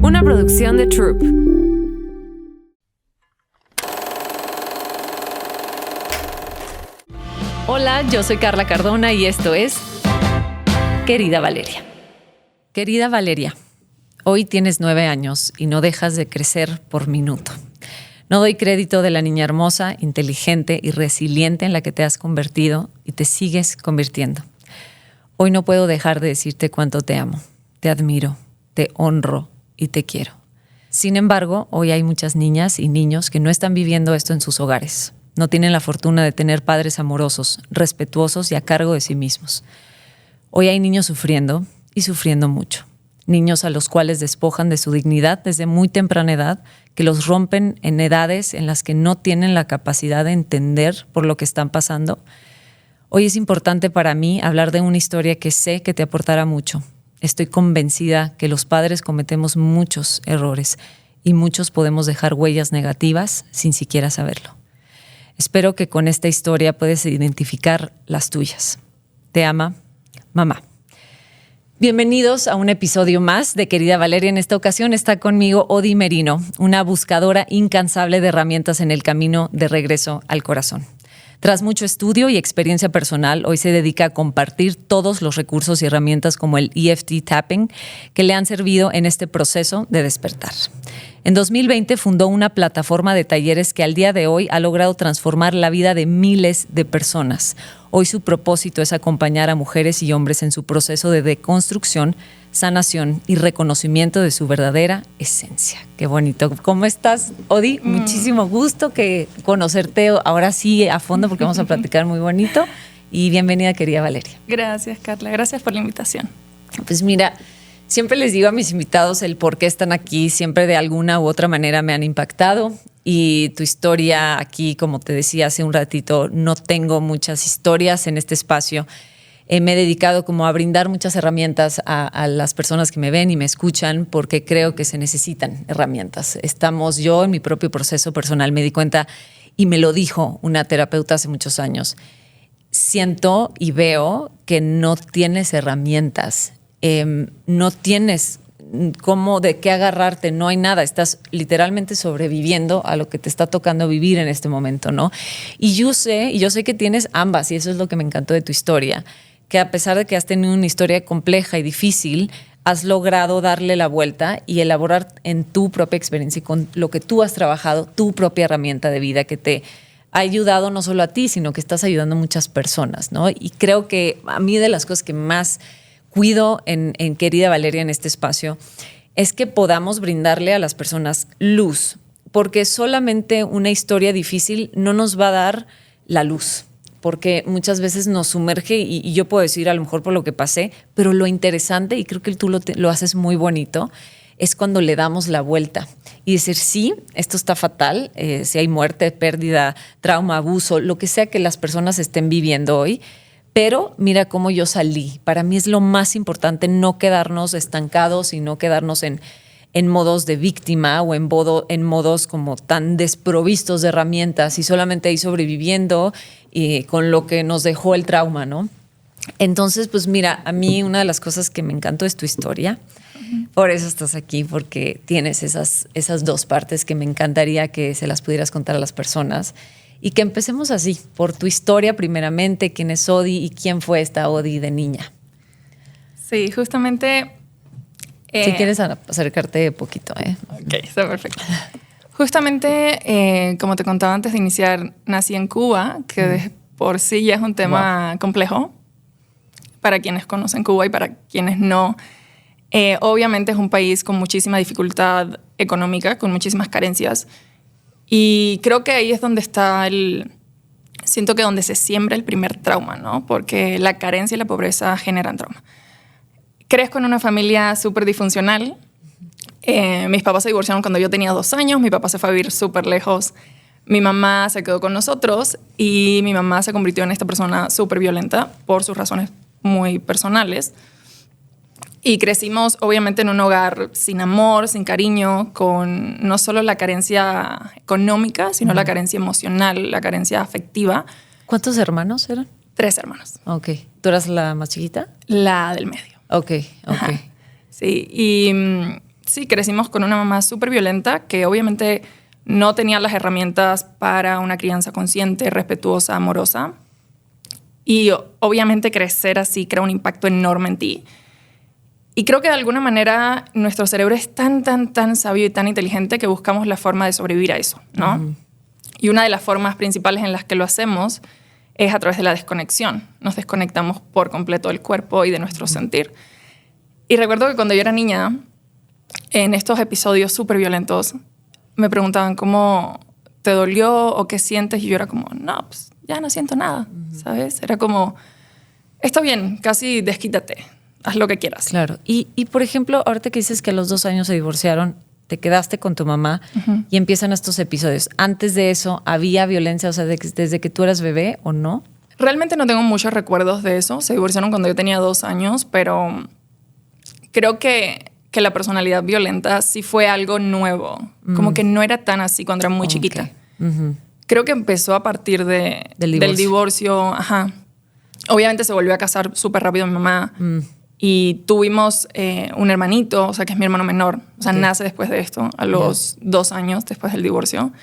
Una producción de Troop. Hola, yo soy Carla Cardona y esto es Querida Valeria. Querida Valeria, hoy tienes 9 años y no dejas de crecer por minuto. No doy crédito de la niña hermosa, inteligente y resiliente en la que te has convertido y te sigues convirtiendo. Hoy no puedo dejar de decirte cuánto te amo, te admiro, te honro y te quiero. Sin embargo, hoy hay muchas niñas y niños que no están viviendo esto en sus hogares. No tienen la fortuna de tener padres amorosos, respetuosos y a cargo de sí mismos. Hoy hay niños sufriendo y sufriendo mucho. Niños a los cuales despojan de su dignidad desde muy temprana edad, que los rompen en edades en las que no tienen la capacidad de entender por lo que están pasando. Hoy es importante para mí hablar de una historia que sé que te aportará mucho. Estoy convencida que los padres cometemos muchos errores y muchos podemos dejar huellas negativas sin siquiera saberlo. Espero que con esta historia puedas identificar las tuyas. Te ama, mamá. Bienvenidos a un episodio más de Querida Valeria. En esta ocasión está conmigo Odi Merino, una buscadora incansable de herramientas en el camino de regreso al corazón. Tras mucho estudio y experiencia personal, hoy se dedica a compartir todos los recursos y herramientas como el EFT Tapping que le han servido en este proceso de despertar. En 2020 fundó una plataforma de talleres que al día de hoy ha logrado transformar la vida de miles de personas. Hoy su propósito es acompañar a mujeres y hombres en su proceso de deconstrucción, sanación y reconocimiento de su verdadera esencia. Qué bonito. ¿Cómo estás, Odi? Muchísimo gusto que conocerte ahora sí a fondo porque vamos a platicar muy bonito. Y bienvenida, querida Valeria. Gracias, Carla. Gracias por la invitación. Pues mira, siempre les digo a mis invitados el por qué están aquí. Siempre de alguna u otra manera me han impactado. Y tu historia aquí, como te decía hace un ratito, no tengo muchas historias en este espacio. Me he dedicado como a brindar muchas herramientas a las personas que me ven y me escuchan porque creo que se necesitan herramientas. Yo en mi propio proceso personal me di cuenta y me lo dijo una terapeuta hace muchos años. Siento y veo que no tienes herramientas, no tienes cómo, de qué agarrarte, no hay nada, estás literalmente sobreviviendo a lo que te está tocando vivir en este momento, ¿no? Y yo sé que tienes ambas y eso es lo que me encantó de tu historia, que a pesar de que has tenido una historia compleja y difícil, has logrado darle la vuelta y elaborar en tu propia experiencia y con lo que tú has trabajado, tu propia herramienta de vida que te ha ayudado no solo a ti, sino que estás ayudando a muchas personas, ¿no? Y creo que a mí de las cosas que más cuido en Querida Valeria en este espacio es que podamos brindarle a las personas luz, porque solamente una historia difícil no nos va a dar la luz, porque muchas veces nos sumerge y yo puedo decir a lo mejor por lo que pasé, pero lo interesante, y creo que tú lo haces muy bonito, es cuando le damos la vuelta y decir, sí, esto está fatal, si hay muerte, pérdida, trauma, abuso, lo que sea que las personas estén viviendo hoy, pero mira cómo yo salí. Para mí es lo más importante no quedarnos estancados y no quedarnos en modos de víctima o en modos como tan desprovistos de herramientas y solamente ahí sobreviviendo y con lo que nos dejó el trauma, ¿no? Entonces, pues mira, a mí una de las cosas que me encantó es tu historia. Por eso estás aquí, porque tienes esas dos partes que me encantaría que se las pudieras contar a las personas. Y que empecemos así, por tu historia primeramente, quién es Odi y quién fue esta Odi de niña. Sí, justamente... si quieres acercarte poquito. Ok, está perfecto. Justamente, como te contaba antes de iniciar, nací en Cuba, que de por sí ya es un tema complejo para quienes conocen Cuba y para quienes no. Obviamente es un país con muchísima dificultad económica, con muchísimas carencias. Y creo que ahí es donde está siento que donde se siembra el primer trauma, ¿no? Porque la carencia y la pobreza generan trauma. Crezco en una familia súper disfuncional. Mis papás se divorciaron cuando yo tenía 2 años. Mi papá se fue a vivir súper lejos. Mi mamá se quedó con nosotros y mi mamá se convirtió en esta persona súper violenta por sus razones muy personales. Y crecimos, obviamente, en un hogar sin amor, sin cariño, con no solo la carencia económica, sino la carencia emocional, la carencia afectiva. ¿Cuántos hermanos eran? 3 hermanos. Ok. ¿Tú eras la más chiquita? La del medio. Ok. Ajá. Sí, y sí, crecimos con una mamá súper violenta que obviamente no tenía las herramientas para una crianza consciente, respetuosa, amorosa. Y obviamente crecer así crea un impacto enorme en ti. Y creo que de alguna manera nuestro cerebro es tan sabio y tan inteligente que buscamos la forma de sobrevivir a eso, ¿no? Uh-huh. Y una de las formas principales en las que lo hacemos es a través de la desconexión. Nos desconectamos por completo del cuerpo y de nuestro sentir. Y recuerdo que cuando yo era niña, en estos episodios súper violentos, me preguntaban cómo te dolió o qué sientes. Y yo era como, no, pues ya no siento nada, ¿sabes? Era como, está bien, casi desquítate. Haz lo que quieras. Claro. Y por ejemplo, ahorita que dices que a los 2 años se divorciaron, te quedaste con tu mamá y empiezan estos episodios. Antes de eso, ¿había violencia? O sea, desde que tú eras bebé o no? Realmente no tengo muchos recuerdos de eso. Se divorciaron cuando yo tenía 2 años, pero creo que la personalidad violenta sí fue algo nuevo. Como que no era tan así cuando era muy chiquita. Creo que empezó a partir del divorcio. Ajá. Obviamente se volvió a casar súper rápido mi mamá. Y tuvimos un hermanito, o sea, que es mi hermano menor. O sea, nace después de esto, a los 2 años después del divorcio. Wow.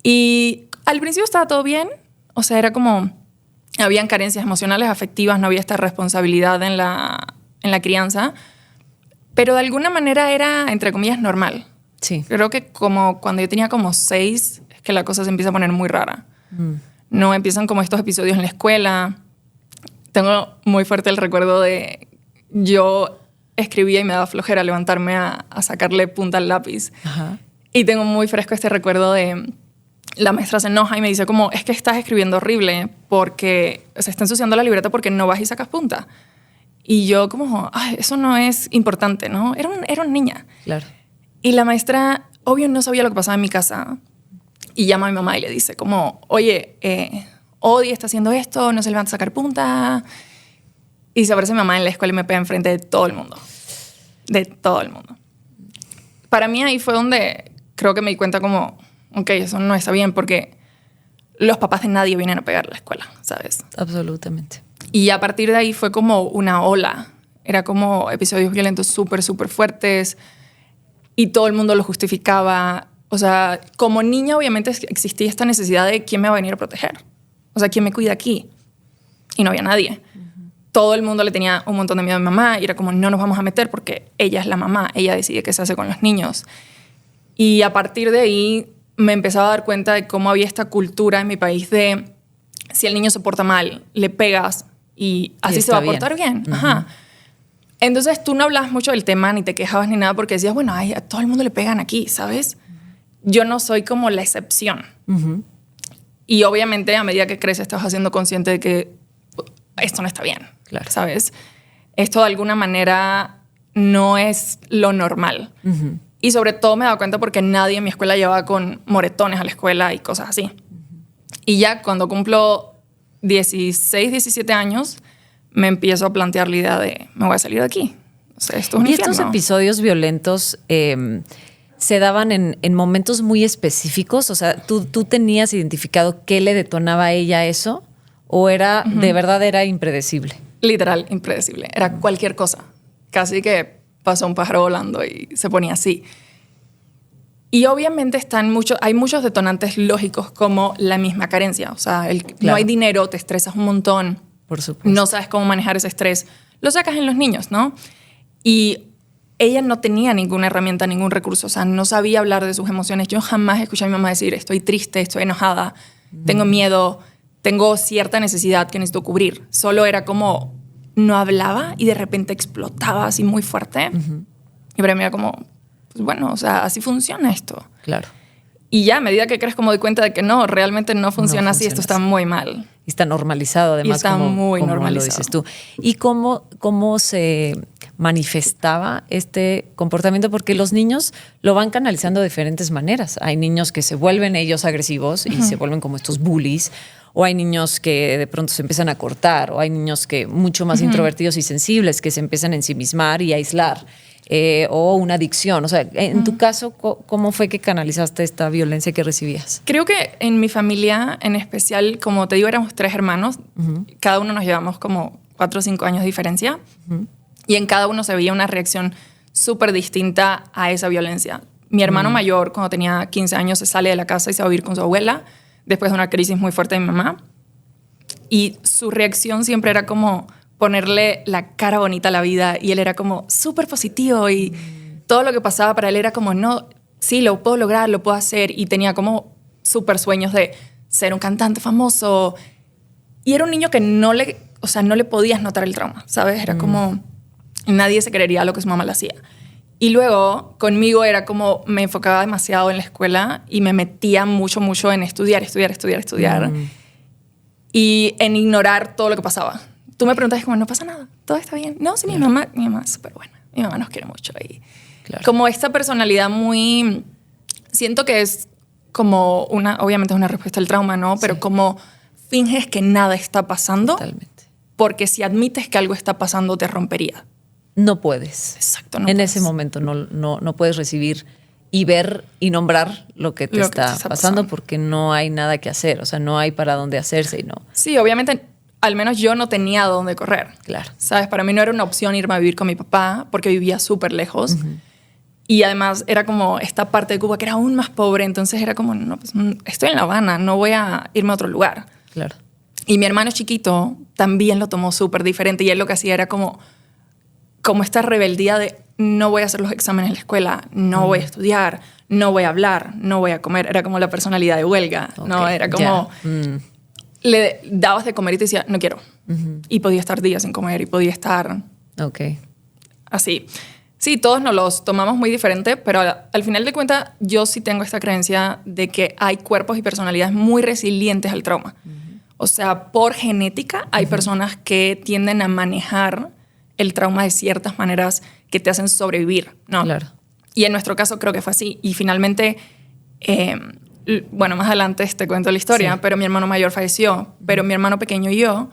Y al principio estaba todo bien. O sea, era como, habían carencias emocionales, afectivas, no había esta responsabilidad en la crianza. Pero de alguna manera era, entre comillas, normal. Sí. Creo que como cuando yo tenía como 6, es que la cosa se empieza a poner muy rara. No empiezan como estos episodios en la escuela. Tengo muy fuerte el recuerdo de yo escribía y me daba flojera levantarme a sacarle punta al lápiz. Ajá. Y tengo muy fresco este recuerdo de la maestra se enoja y me dice como, es que estás escribiendo horrible porque se está ensuciando la libreta porque no vas y sacas punta. Y yo como, ay, eso no es importante, ¿no? Era una niña. Claro. Y la maestra, obvio, no sabía lo que pasaba en mi casa. Y llama a mi mamá y le dice como, oye, Odi está haciendo esto, no se levanta a sacar punta. Y se aparece mi mamá en la escuela y me pega enfrente de todo el mundo. De todo el mundo. Para mí ahí fue donde creo que me di cuenta como, ok, eso no está bien porque los papás de nadie vienen a pegar a la escuela, ¿sabes? Absolutamente. Y a partir de ahí fue como una ola. Era como episodios violentos súper fuertes y todo el mundo lo justificaba. O sea, como niña obviamente existía esta necesidad de quién me va a venir a proteger. O sea, ¿quién me cuida aquí? Y no había nadie. Todo el mundo le tenía un montón de miedo a mi mamá y era como, no nos vamos a meter porque ella es la mamá, ella decide qué se hace con los niños. Y a partir de ahí me empezaba a dar cuenta de cómo había esta cultura en mi país de si el niño se porta mal, le pegas y así se va a portar bien. Ajá. Entonces tú no hablabas mucho del tema, ni te quejabas ni nada porque decías, bueno, ay, a todo el mundo le pegan aquí, ¿sabes? Yo no soy como la excepción. Y obviamente a medida que creces estás haciendo consciente de que esto no está bien, claro. ¿Sabes? Esto de alguna manera no es lo normal. Y sobre todo me he dado cuenta porque nadie en mi escuela llevaba con moretones a la escuela y cosas así. Y ya cuando cumplo 16, 17 años, me empiezo a plantear la idea de me voy a salir de aquí. O sea, esto es un infierno. ¿Y estos episodios violentos se daban en momentos muy específicos? O sea, ¿tú tenías identificado qué le detonaba a ella eso? ¿O era de verdad era impredecible? Literal, impredecible. Era cualquier cosa. Casi que pasó un pájaro volando y se ponía así. Y obviamente hay muchos detonantes lógicos como la misma carencia. O sea, claro. No hay dinero, te estresas un montón. Por supuesto. No sabes cómo manejar ese estrés. Lo sacas en los niños, ¿no? Y ella no tenía ninguna herramienta, ningún recurso. O sea, no sabía hablar de sus emociones. Yo jamás escuché a mi mamá decir, estoy triste, estoy enojada, tengo miedo, tengo cierta necesidad que necesito cubrir. Solo era como, no hablaba y de repente explotaba así muy fuerte. Y para mí era como, pues bueno, o sea, así funciona esto. Claro. Y ya a medida que crees como doy cuenta de que no, realmente no funciona así, esto está muy mal. Y está normalizado además. Y está muy normalizado. Lo dices tú. ¿Y cómo se manifestaba este comportamiento? Porque los niños lo van canalizando de diferentes maneras. Hay niños que se vuelven ellos agresivos y se vuelven como estos bullies. O hay niños que de pronto se empiezan a cortar. O hay niños que mucho más introvertidos y sensibles que se empiezan a ensimismar y a aislar. O una adicción. O sea, en tu caso, ¿cómo fue que canalizaste esta violencia que recibías? Creo que en mi familia, en especial, como te digo, éramos 3 hermanos. Cada uno nos llevamos como 4 o 5 años de diferencia. Y en cada uno se veía una reacción súper distinta a esa violencia. Mi hermano mayor, cuando tenía 15 años, se sale de la casa y se va a vivir con su abuela después de una crisis muy fuerte de mi mamá. Y su reacción siempre era como ponerle la cara bonita a la vida. Y él era como súper positivo y todo lo que pasaba para él era como, no, sí, lo puedo lograr, lo puedo hacer. Y tenía como súper sueños de ser un cantante famoso. Y era un niño que no le podías notar el trauma, ¿sabes? Era como, nadie se creería lo que su mamá le hacía. Y luego, conmigo era como, me enfocaba demasiado en la escuela y me metía mucho en estudiar. Y en ignorar todo lo que pasaba. Tú me preguntas como, no pasa nada, todo está bien. No, sí, mi mamá es súper buena. Mi mamá nos quiere mucho. Y como esta personalidad muy... Siento que es como obviamente es una respuesta al trauma, ¿no? Pero como finges que nada está pasando. Totalmente. Porque si admites que algo está pasando, te rompería. No puedes. Exacto. En ese momento no puedes recibir y ver y nombrar lo que te está pasando porque no hay nada que hacer. O sea, no hay para dónde hacerse y no. Sí, obviamente, al menos yo no tenía dónde correr. Claro. ¿Sabes? Para mí no era una opción irme a vivir con mi papá porque vivía súper lejos. Y además era como esta parte de Cuba que era aún más pobre. Entonces era como, no, pues estoy en La Habana, no voy a irme a otro lugar. Claro. Y mi hermano chiquito también lo tomó súper diferente. Y él lo que hacía era como esta rebeldía de no voy a hacer los exámenes en la escuela, no voy a estudiar, no voy a hablar, no voy a comer. Era como la personalidad de huelga, ¿no? Era como... Le dabas de comer y te decía, no quiero. Y podía estar días sin comer y podía estar así. Sí, todos nos los tomamos muy diferente, pero al final de cuentas yo sí tengo esta creencia de que hay cuerpos y personalidades muy resilientes al trauma. O sea, por genética hay personas que tienden a manejar el trauma de ciertas maneras que te hacen sobrevivir, ¿no? Claro. Y en nuestro caso creo que fue así. Y finalmente, bueno, más adelante te cuento la historia, pero mi hermano mayor falleció, pero mi hermano pequeño y yo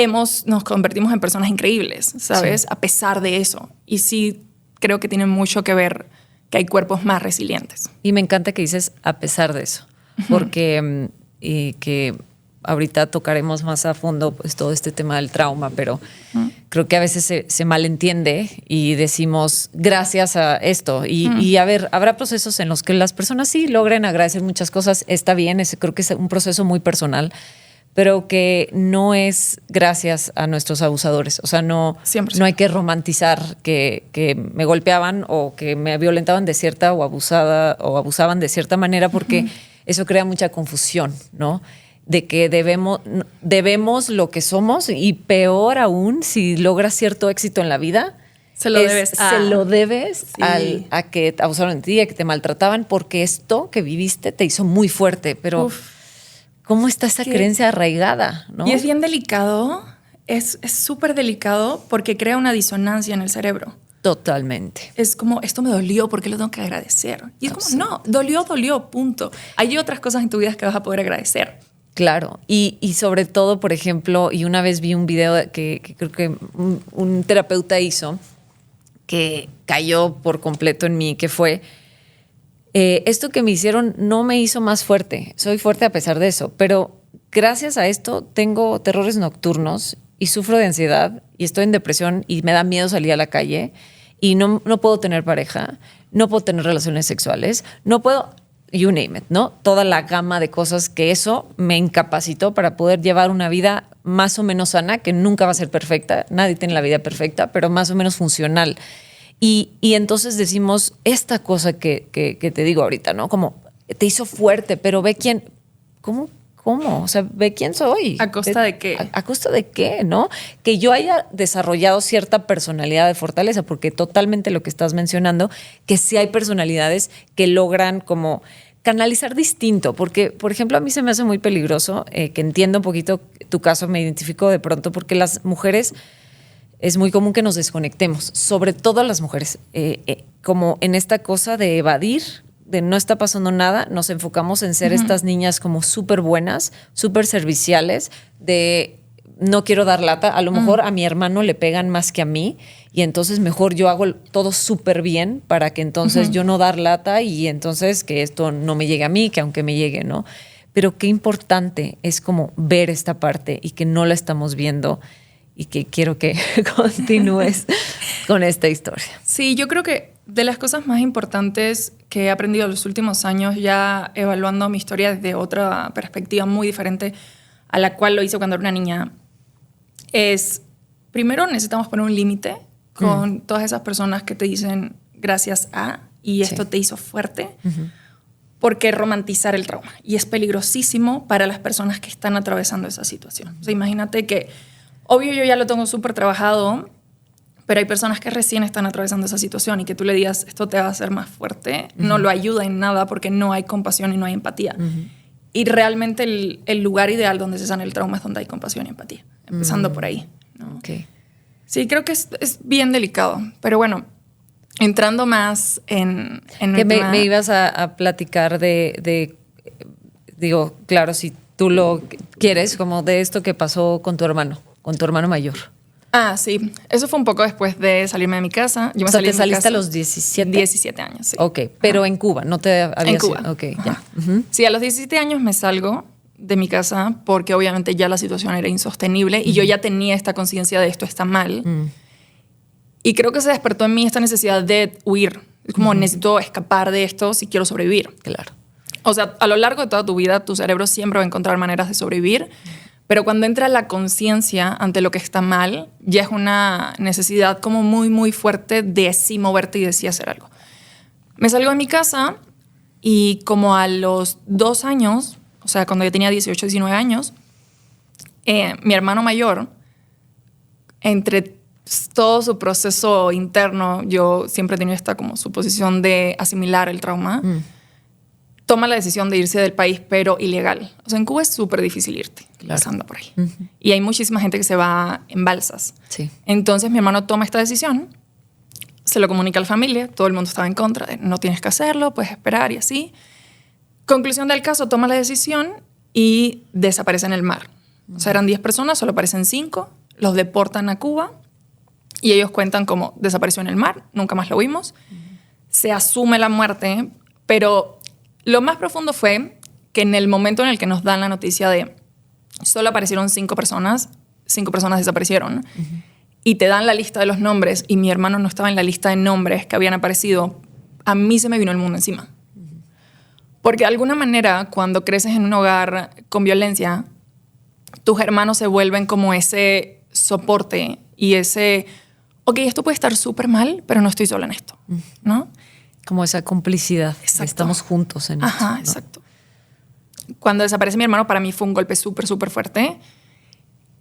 nos convertimos en personas increíbles, ¿sabes? Sí. A pesar de eso. Y sí creo que tiene mucho que ver que hay cuerpos más resilientes. Y me encanta que dices a pesar de eso, porque que ahorita tocaremos más a fondo pues, todo este tema del trauma, pero creo que a veces se malentiende y decimos gracias a esto. Y a ver, habrá procesos en los que las personas sí logren agradecer muchas cosas, está bien, creo que es un proceso muy personal, pero que no es gracias a nuestros abusadores. O sea, no hay que romantizar que me golpeaban o que me violentaban de cierta o abusaban de cierta manera, porque eso crea mucha confusión, ¿no? De que debemos lo que somos y peor aún, si logras cierto éxito en la vida, se lo debes a que te abusaron de ti, a que te maltrataban, porque esto que viviste te hizo muy fuerte. Pero ¿cómo está esa creencia arraigada? ¿No? Y es bien delicado, es súper delicado porque crea una disonancia en el cerebro. Totalmente. Es como, esto me dolió, ¿por qué lo tengo que agradecer? Y es como, no, dolió, punto. Hay otras cosas en tu vida que vas a poder agradecer. Claro, y sobre todo, por ejemplo, y una vez vi un video que creo que un terapeuta hizo, que cayó por completo en mí, que fue, esto que me hicieron no me hizo más fuerte, soy fuerte a pesar de eso, pero gracias a esto tengo terrores nocturnos y sufro de ansiedad y estoy en depresión y me da miedo salir a la calle y no puedo tener pareja, no puedo tener relaciones sexuales, no puedo... You name it, ¿no? Toda la gama de cosas que eso me incapacitó para poder llevar una vida más o menos sana, que nunca va a ser perfecta, nadie tiene la vida perfecta, pero más o menos funcional. Y entonces decimos esta cosa que te digo ahorita, ¿no? Como te hizo fuerte, pero ve quién... ¿Cómo? O sea, ve quién soy. ¿A costa de qué? ¿A costa de qué, no? Que yo haya desarrollado cierta personalidad de fortaleza, porque totalmente lo que estás mencionando, que sí hay personalidades que logran como canalizar distinto, porque, por ejemplo, a mí se me hace muy peligroso, que entiendo un poquito tu caso, me identifico de pronto, porque las mujeres es muy común que nos desconectemos, sobre todo las mujeres, como en esta cosa de evadir, de no está pasando nada, nos enfocamos en ser estas niñas como súper buenas, súper serviciales, de no quiero dar lata. A lo mejor a mi hermano le pegan más que a mí y entonces mejor yo hago todo súper bien para que entonces yo no dar lata y entonces que esto no me llegue a mí, que aunque me llegue, ¿no? Pero qué importante es como ver esta parte y que no la estamos viendo y que quiero que continúes con esta historia. Sí, yo creo que de las cosas más importantes que he aprendido en los últimos años, ya evaluando mi historia desde otra perspectiva muy diferente a la cual lo hice cuando era una niña, es, primero necesitamos poner un límite con todas esas personas que te dicen gracias a, y esto te hizo fuerte, porque romantizar el trauma. Y es peligrosísimo para las personas que están atravesando esa situación. O sea, imagínate que, obvio yo ya lo tengo súper trabajado, pero hay personas que recién están atravesando esa situación y que tú le digas, esto te va a hacer más fuerte, no lo ayuda en nada porque no hay compasión y no hay empatía. Y realmente el lugar ideal donde se sana el trauma es donde hay compasión y empatía, empezando por ahí, ¿no? Okay. Sí, creo que es bien delicado, pero bueno, entrando más en que me ibas a platicar digo, claro, si tú lo quieres, como de esto que pasó con tu hermano mayor. Ah, sí. Eso fue un poco después de salirme de mi casa. Yo me salí ¿te de mi saliste casa a los 17? 17 años, sí. Ok, pero en Cuba, ¿no te habías En Cuba. Ok, ya. Sí, a los 17 años me salgo de mi casa porque obviamente ya la situación era insostenible y yo ya tenía esta conciencia de esto está mal. Y creo que se despertó en mí esta necesidad de huir. Es como necesito escapar de esto si quiero sobrevivir. Claro. O sea, a lo largo de toda tu vida, tu cerebro siempre va a encontrar maneras de sobrevivir. Pero cuando entra la conciencia ante lo que está mal, ya es una necesidad como muy, muy fuerte de sí moverte y de sí hacer algo. Me salgo de mi casa y como a los 2 años, o sea, cuando yo tenía 18, 19 años, mi hermano mayor, entre todo su proceso interno, yo siempre he tenido esta como suposición de asimilar el trauma, toma la decisión de irse del país, pero ilegal. O sea, en Cuba es súper difícil irte, pasando por ahí. Y hay muchísima gente que se va en balsas. Sí. Entonces mi hermano toma esta decisión, se lo comunica a la familia, todo el mundo estaba en contra, de, no tienes que hacerlo, puedes esperar y así. Conclusión del caso, toma la decisión y desaparece en el mar. O sea, eran 10 personas, solo aparecen 5, los deportan a Cuba y ellos cuentan cómo desapareció en el mar, nunca más lo vimos. Se asume la muerte, pero lo más profundo fue que en el momento en el que nos dan la noticia de solo aparecieron 5 personas desaparecieron, y te dan la lista de los nombres y mi hermano no estaba en la lista de nombres que habían aparecido, a mí se me vino el mundo encima. Porque de alguna manera, cuando creces en un hogar con violencia, tus hermanos se vuelven como ese soporte y ese, ok, esto puede estar súper mal, pero no estoy sola en esto, ¿no? Como esa complicidad. Exacto. Estamos juntos en esto. Ajá, ¿no? Exacto. Cuando desaparece mi hermano, para mí fue un golpe súper, súper fuerte.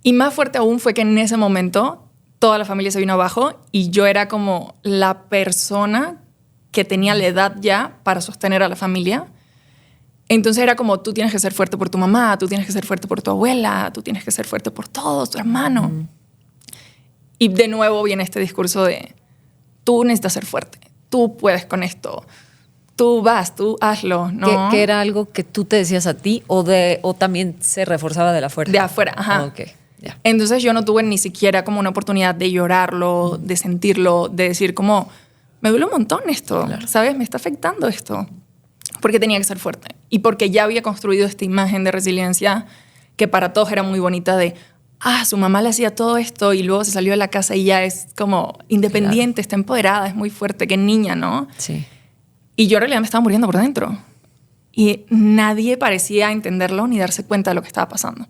Y más fuerte aún fue que en ese momento toda la familia se vino abajo y yo era como la persona que tenía la edad ya para sostener a la familia. Entonces era como, tú tienes que ser fuerte por tu mamá, tú tienes que ser fuerte por tu abuela, tú tienes que ser fuerte por todos, tu hermano. Y de nuevo viene este discurso de, tú necesitas ser fuerte, tú puedes con esto, tú vas, tú hazlo, ¿no? ¿Que era algo que tú te decías a ti o también se reforzaba de la fuerza? De afuera, ajá. Ok, ya. Entonces yo no tuve ni siquiera como una oportunidad de llorarlo, de sentirlo, de decir como, me duele un montón esto, claro. ¿Sabes? Me está afectando esto. Porque tenía que ser fuerte. Y porque ya había construido esta imagen de resiliencia que para todos era muy bonita de, su mamá le hacía todo esto y luego se salió de la casa y ya es como independiente, claro. Está empoderada, es muy fuerte, qué niña, ¿no? Sí. Y yo en realidad me estaba muriendo por dentro. Y nadie parecía entenderlo ni darse cuenta de lo que estaba pasando.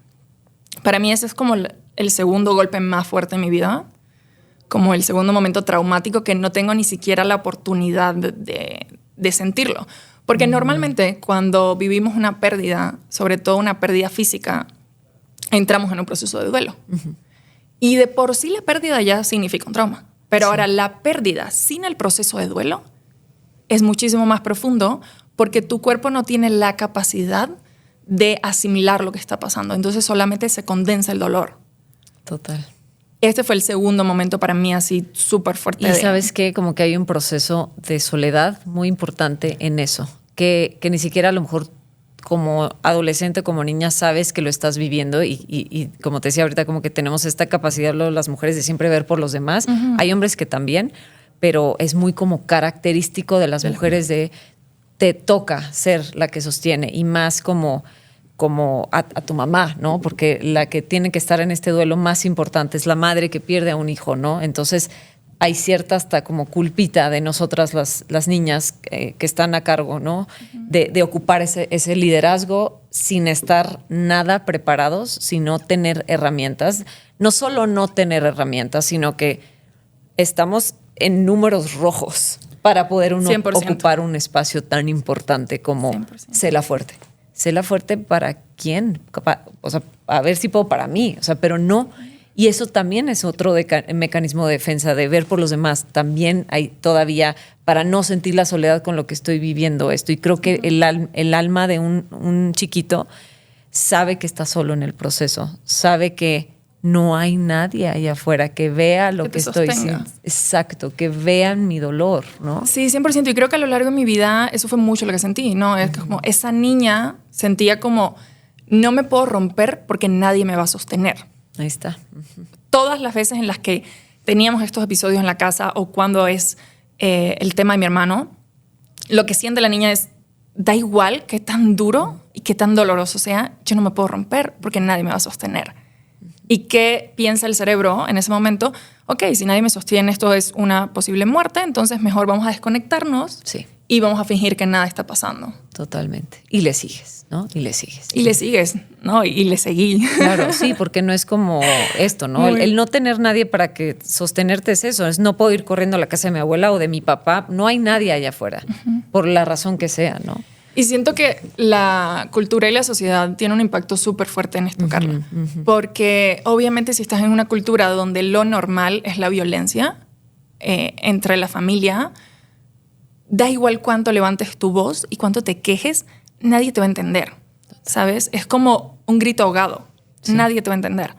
Para mí ese es como el segundo golpe más fuerte en mi vida, como el segundo momento traumático que no tengo ni siquiera la oportunidad de sentirlo. Porque normalmente cuando vivimos una pérdida, sobre todo una pérdida física, entramos en un proceso de duelo. Y de por sí la pérdida ya significa un trauma. Pero ahora la pérdida sin el proceso de duelo es muchísimo más profundo porque tu cuerpo no tiene la capacidad de asimilar lo que está pasando. Entonces solamente se condensa el dolor. Total. Este fue el segundo momento para mí así súper fuerte. Y ¿sabes qué? Como que hay un proceso de soledad muy importante en eso. Que ni siquiera a lo mejor como adolescente, como niña, sabes que lo estás viviendo y como te decía ahorita, como que tenemos esta capacidad las mujeres de siempre ver por los demás. Hay hombres que también, pero es muy como característico de las mujeres de te toca ser la que sostiene y más como como a tu mamá, ¿no? Porque la que tiene que estar en este duelo más importante es la madre que pierde a un hijo, ¿no? Entonces hay cierta hasta como culpita de nosotras las niñas que están a cargo, ¿no? De ocupar ese liderazgo sin estar nada preparados, sino tener herramientas. No solo no tener herramientas, sino que estamos en números rojos para poder uno 100%. ocupar un espacio tan importante como 100%. Sé la fuerte. Sé la fuerte para quién, o sea, a ver si puedo para mí, o sea, pero no. Y eso también es otro mecanismo de defensa, de ver por los demás. También hay todavía, para no sentir la soledad con lo que estoy viviendo esto. Y creo que el alma de un chiquito sabe que está solo en el proceso, sabe que no hay nadie allá afuera que vea lo que estoy sostenga. sintiendo. Exacto, que vean mi dolor, ¿no? Sí, 100%. Y creo que a lo largo de mi vida eso fue mucho lo que sentí, ¿no? Es como esa niña sentía como no me puedo romper porque nadie me va a sostener. Ahí está. Todas las veces en las que teníamos estos episodios en la casa o cuando es el tema de mi hermano, lo que siente la niña es, da igual qué tan duro y qué tan doloroso sea, yo no me puedo romper porque nadie me va a sostener. ¿Y qué piensa el cerebro en ese momento? Ok, si nadie me sostiene, esto es una posible muerte, entonces mejor vamos a desconectarnos Sí. y vamos a fingir que nada está pasando. Totalmente. Y le sigues, ¿no? Y le sigues. Y le sigues, ¿no? Y le seguí. Claro, sí, porque no es como esto, ¿no? El no tener nadie para que sostenerte es eso. Es no puedo ir corriendo a la casa de mi abuela o de mi papá. No hay nadie allá afuera, por la razón que sea, ¿no? Y siento que la cultura y la sociedad tienen un impacto súper fuerte en esto, Carla. Porque obviamente si estás en una cultura donde lo normal es la violencia entre la familia, da igual cuánto levantes tu voz y cuánto te quejes, nadie te va a entender, ¿sabes? Es como un grito ahogado. Sí. Nadie te va a entender.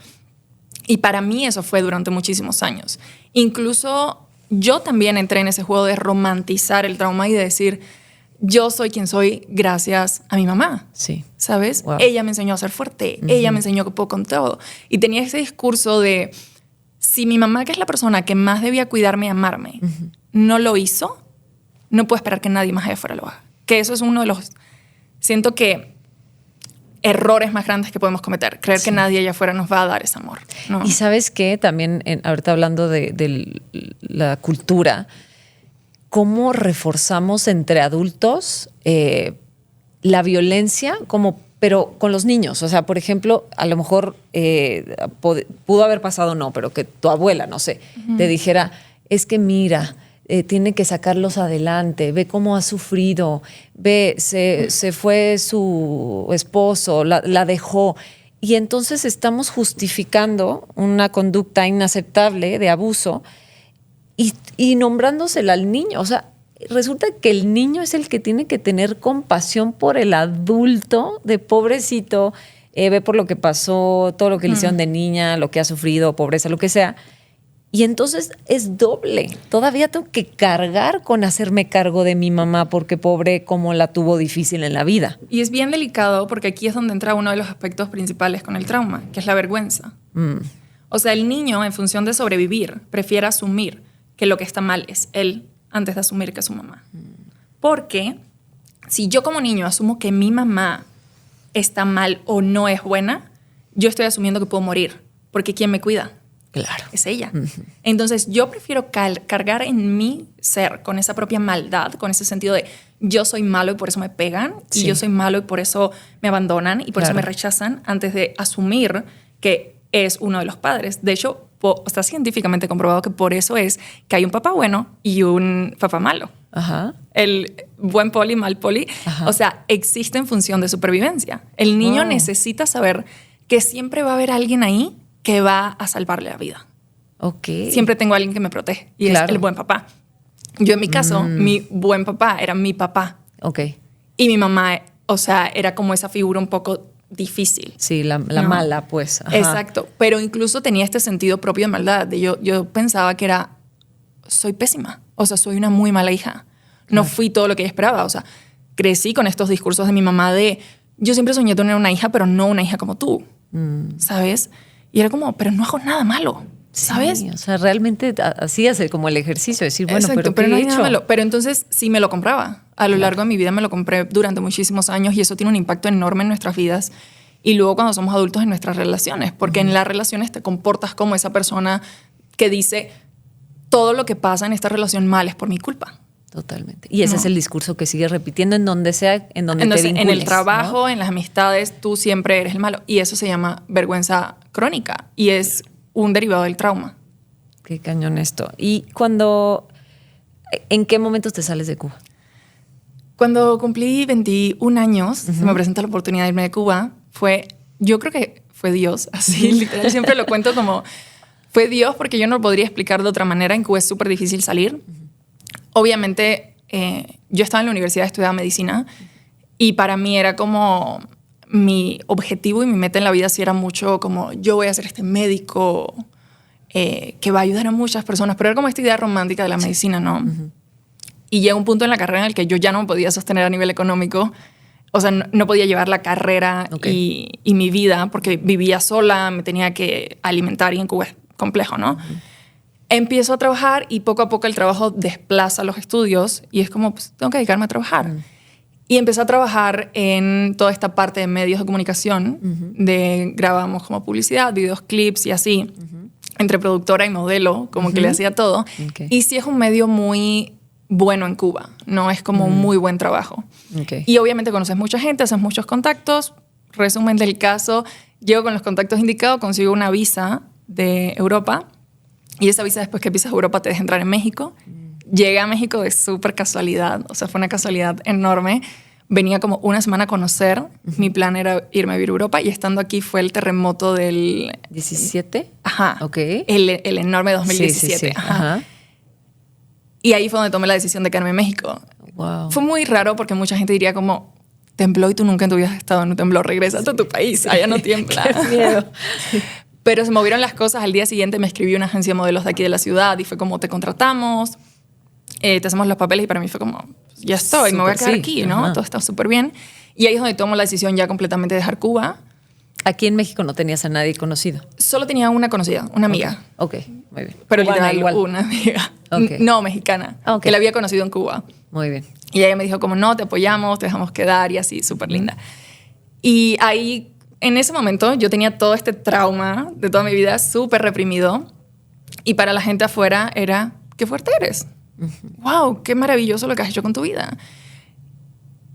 Y para mí eso fue durante muchísimos años. Incluso yo también entré en ese juego de romantizar el trauma y de decir, yo soy quien soy gracias a mi mamá. Sí. ¿Sabes? Wow. Ella me enseñó a ser fuerte. Ella me enseñó que puedo con todo. Y tenía ese discurso de, si mi mamá, que es la persona que más debía cuidarme y amarme, no lo hizo, no puedo esperar que nadie más allá afuera lo haga. Que eso es uno de los, siento que, errores más grandes que podemos cometer. Creer que nadie allá afuera nos va a dar ese amor, ¿no? Y ¿sabes qué? También, ahorita hablando de la cultura, cómo reforzamos entre adultos la violencia, pero con los niños. O sea, por ejemplo, a lo mejor pudo haber pasado, no, pero que tu abuela, no sé, te dijera, es que mira, tiene que sacarlos adelante, ve cómo ha sufrido, ve, se fue su esposo, la dejó. Y entonces estamos justificando una conducta inaceptable de abuso y nombrándosela al niño. O sea, resulta que el niño es el que tiene que tener compasión por el adulto de pobrecito, ve por lo que pasó, todo lo que le hicieron de niña, lo que ha sufrido, pobreza, lo que sea. Y entonces es doble. Todavía tengo que cargar con hacerme cargo de mi mamá porque pobre como la tuvo difícil en la vida. Y es bien delicado porque aquí es donde entra uno de los aspectos principales con el trauma, que es la vergüenza. O sea, el niño, en función de sobrevivir, prefiere asumir que lo que está mal es él antes de asumir que es su mamá. Porque si yo como niño asumo que mi mamá está mal o no es buena, yo estoy asumiendo que puedo morir. Porque ¿quién me cuida? Claro. Es ella. Entonces yo prefiero cargar en mi ser con esa propia maldad, con ese sentido de yo soy malo y por eso me pegan, y yo soy malo y por eso me abandonan y por eso me rechazan, antes de asumir que es uno de los padres. De hecho, está científicamente comprobado que por eso es que hay un papá bueno y un papá malo. Ajá. El buen poli, mal poli. Ajá. O sea, existe en función de supervivencia. El niño necesita saber que siempre va a haber alguien ahí que va a salvarle la vida. Okay. Siempre tengo a alguien que me protege y es el buen papá. Yo en mi caso, mi buen papá era mi papá. Okay. Y mi mamá, o sea, era como esa figura un poco difícil. Sí, la mala, pues. Ajá. Exacto. Pero incluso tenía este sentido propio de maldad. Yo pensaba que era, soy pésima. O sea, soy una muy mala hija. No fui todo lo que ella esperaba. O sea, crecí con estos discursos de mi mamá de, yo siempre soñé tener una hija, pero no una hija como tú. ¿Sabes? Y era como, pero no hago nada malo. ¿sabes? Sí, o sea, realmente así hace como el ejercicio, decir, bueno, Exacto, pero ¿qué no he hay nada hecho? malo. Pero entonces sí me lo compraba. A lo largo de mi vida me lo compré durante muchísimos años y eso tiene un impacto enorme en nuestras vidas. Y luego cuando somos adultos en nuestras relaciones, porque en las relaciones te comportas como esa persona que dice todo lo que pasa en esta relación mal es por mi culpa. Totalmente. Y ese es el discurso que sigues repitiendo en donde sea, en donde te vincules. En el trabajo, ¿no? en las amistades, tú siempre eres el malo. Y eso se llama vergüenza crónica y es un derivado del trauma. Qué cañón esto. ¿Y en qué momentos te sales de Cuba? Cuando cumplí 21 años, se me presentó la oportunidad de irme de Cuba. Yo creo que fue Dios, así literal. Siempre lo cuento como, fue Dios porque yo no lo podría explicar de otra manera. En Cuba es súper difícil salir. Obviamente, yo estaba en la universidad, estudiaba medicina y para mí era como mi objetivo y mi meta en la vida sí era mucho como yo voy a ser este médico que va a ayudar a muchas personas, pero era como esta idea romántica de la medicina, ¿no? Y llega un punto en la carrera en el que yo ya no me podía sostener a nivel económico, o sea, no podía llevar la carrera y mi vida porque vivía sola, me tenía que alimentar y en Cuba es complejo, ¿no? Empiezo a trabajar y poco a poco el trabajo desplaza los estudios y es como, pues, tengo que dedicarme a trabajar. Y empecé a trabajar en toda esta parte de medios de comunicación, grabamos como publicidad, videos, clips y así, entre productora y modelo, como que le hacía todo. Y sí es un medio muy bueno en Cuba, no es como un muy buen trabajo. Y obviamente conoces mucha gente, haces muchos contactos. Resumen del caso, llego con los contactos indicados, consigo una visa de Europa. Y esa visa después que pisas Europa te deja entrar en México. Llegué a México de súper casualidad, o sea, fue una casualidad enorme. Venía como una semana a conocer, mi plan era irme a vivir a Europa y estando aquí fue el terremoto del... ¿17? Ajá. Ok. El enorme 2017. Sí. Ajá. Y ahí fue donde tomé la decisión de quedarme en México. Wow. Fue muy raro porque mucha gente diría como, tembló y tú nunca en tu vida has estado en un temblor, regrésate a tu país, allá no tiembla. Qué miedo. Pero se movieron las cosas. Al día siguiente me escribió una agencia de modelos de aquí de la ciudad y fue como, te contratamos, te hacemos los papeles y para mí fue como, ya estoy, me voy a quedar aquí, ¿no? Ajá. Todo está súper bien. Y ahí es donde tomo la decisión ya completamente de dejar Cuba. Aquí en México no tenías a nadie conocido. Solo tenía una conocida, una amiga. Ok, muy bien. Pero Cubana, literal, una amiga. No, mexicana, que la había conocido en Cuba. Muy bien. Y ella me dijo como, no, te apoyamos, te dejamos quedar y así, súper linda. Y ahí, en ese momento, yo tenía todo este trauma de toda mi vida súper reprimido. Y para la gente afuera era, qué fuerte eres. Wow, qué maravilloso lo que has hecho con tu vida.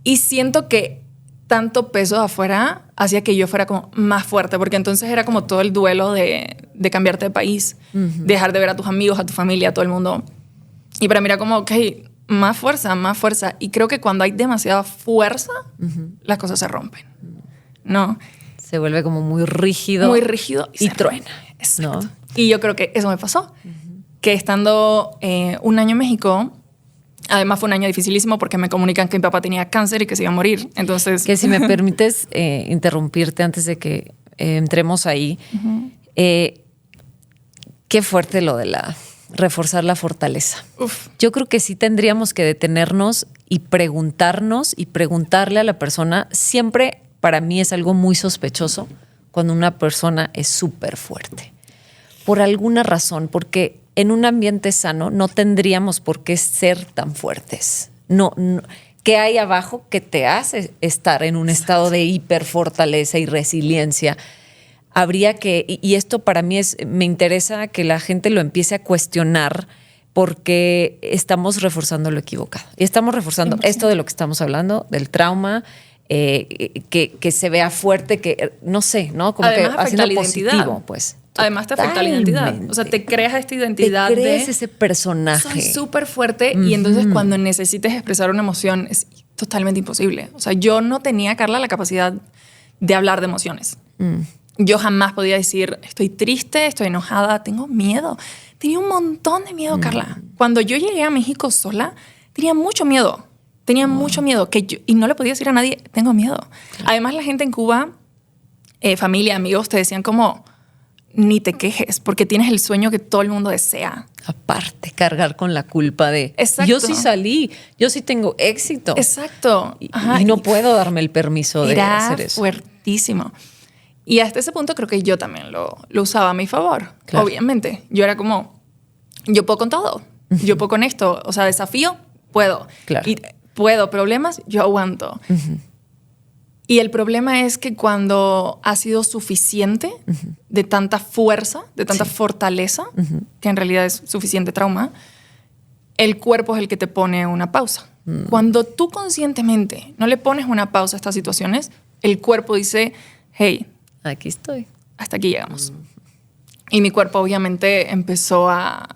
Y siento que tanto peso de afuera hacía que yo fuera como más fuerte, porque entonces era como todo el duelo de cambiarte de país, dejar de ver a tus amigos, a tu familia, a todo el mundo. Y para mí era como, ok, más fuerza, más fuerza. Y creo que cuando hay demasiada fuerza, las cosas se rompen. ¿No? Se vuelve como muy rígido. Muy rígido y truena. Exacto. ¿No? Y yo creo que eso me pasó. Que estando un año en México, además fue un año dificilísimo porque me comunican que mi papá tenía cáncer y que se iba a morir. Entonces... Que si me permites interrumpirte antes de que entremos ahí. Qué fuerte lo de reforzar la fortaleza. Uf. Yo creo que sí tendríamos que detenernos y preguntarnos y preguntarle a la persona. Siempre para mí es algo muy sospechoso cuando una persona es súper fuerte. Por alguna razón, porque en un ambiente sano no tendríamos por qué ser tan fuertes. No, ¿qué hay abajo que te hace estar en un estado de hiperfortaleza y resiliencia? Habría que, y esto para mí me interesa que la gente lo empiece a cuestionar porque estamos reforzando lo equivocado. Y estamos reforzando 100%. Esto de lo que estamos hablando, del trauma, que se vea fuerte, que no sé, ¿no? Como además, que haciendo positivo, pues. Además te afecta la identidad. O sea, te creas esta identidad te crees ese personaje. Soy súper fuerte y entonces cuando necesites expresar una emoción es totalmente imposible. O sea, yo no tenía, Carla, la capacidad de hablar de emociones. Yo jamás podía decir, estoy triste, estoy enojada, tengo miedo. Tenía un montón de miedo, Carla. Cuando yo llegué a México sola, tenía mucho miedo. Tenía mucho miedo y no le podía decir a nadie, tengo miedo. Claro. Además, la gente en Cuba, familia, amigos, te decían como, ni te quejes, porque tienes el sueño que todo el mundo desea. Aparte, cargar con la culpa de, exacto, yo sí salí, yo sí tengo éxito. Exacto. Y no puedo darme el permiso de hacer eso. Era fuertísimo. Y hasta ese punto creo que yo también lo usaba a mi favor. Claro. Obviamente. Yo era como, yo puedo con todo. Yo puedo con esto. O sea, desafío, puedo. Claro. Y puedo. Problemas, yo aguanto. Y el problema es que cuando ha sido suficiente de tanta fuerza, de tanta fortaleza, que en realidad es suficiente trauma, el cuerpo es el que te pone una pausa. Cuando tú conscientemente no le pones una pausa a estas situaciones, el cuerpo dice, hey, aquí estoy. Hasta aquí llegamos. Y mi cuerpo obviamente empezó a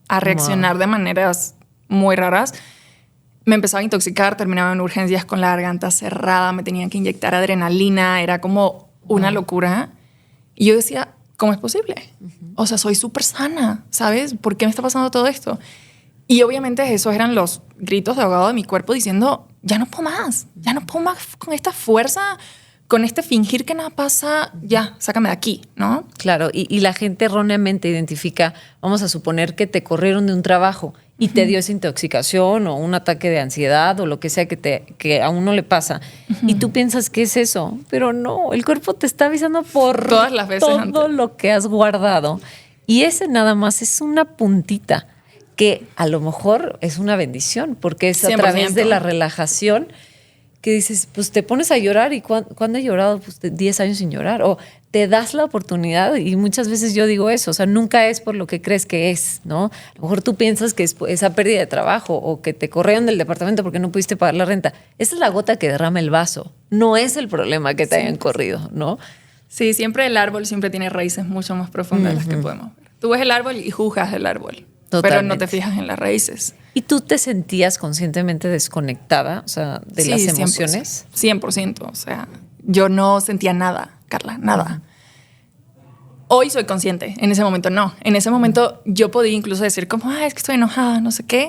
reaccionar de maneras muy raras. Me empezaba a intoxicar, terminaba en urgencias con la garganta cerrada, me tenían que inyectar adrenalina, era como una locura. Y yo decía, ¿cómo es posible? O sea, soy súper sana, ¿sabes? ¿Por qué me está pasando todo esto? Y obviamente esos eran los gritos de ahogado de mi cuerpo diciendo, ya no puedo más con esta fuerza, con este fingir que nada pasa, ya, sácame de aquí, ¿no? Claro, y la gente erróneamente identifica, vamos a suponer que te corrieron de un trabajo y te dio esa intoxicación o un ataque de ansiedad o lo que sea que a uno le pasa. Y tú piensas que es eso, pero no, el cuerpo te está avisando por todas las veces todo antes. Lo que has guardado. Y ese nada más es una puntita que a lo mejor es una bendición porque es a 100%. Través de la relajación que dices, pues te pones a llorar y ¿cuándo he llorado? Pues 10 años sin llorar. O te das la oportunidad y muchas veces yo digo eso, o sea, nunca es por lo que crees que es, ¿no? A lo mejor tú piensas que es esa pérdida de trabajo o que te corrieron del departamento porque no pudiste pagar la renta. Esa es la gota que derrama el vaso, no es el problema que te hayan corrido, ¿no? Sí, siempre el árbol siempre tiene raíces mucho más profundas de las que podemos ver. Tú ves el árbol y juzgas el árbol. Totalmente. Pero no te fijas en las raíces. ¿Y tú te sentías conscientemente desconectada, o sea, de las emociones? 100%. O sea, yo no sentía nada, Carla, nada. Hoy soy consciente, en ese momento no. En ese momento yo podía incluso decir como, es que estoy enojada, no sé qué,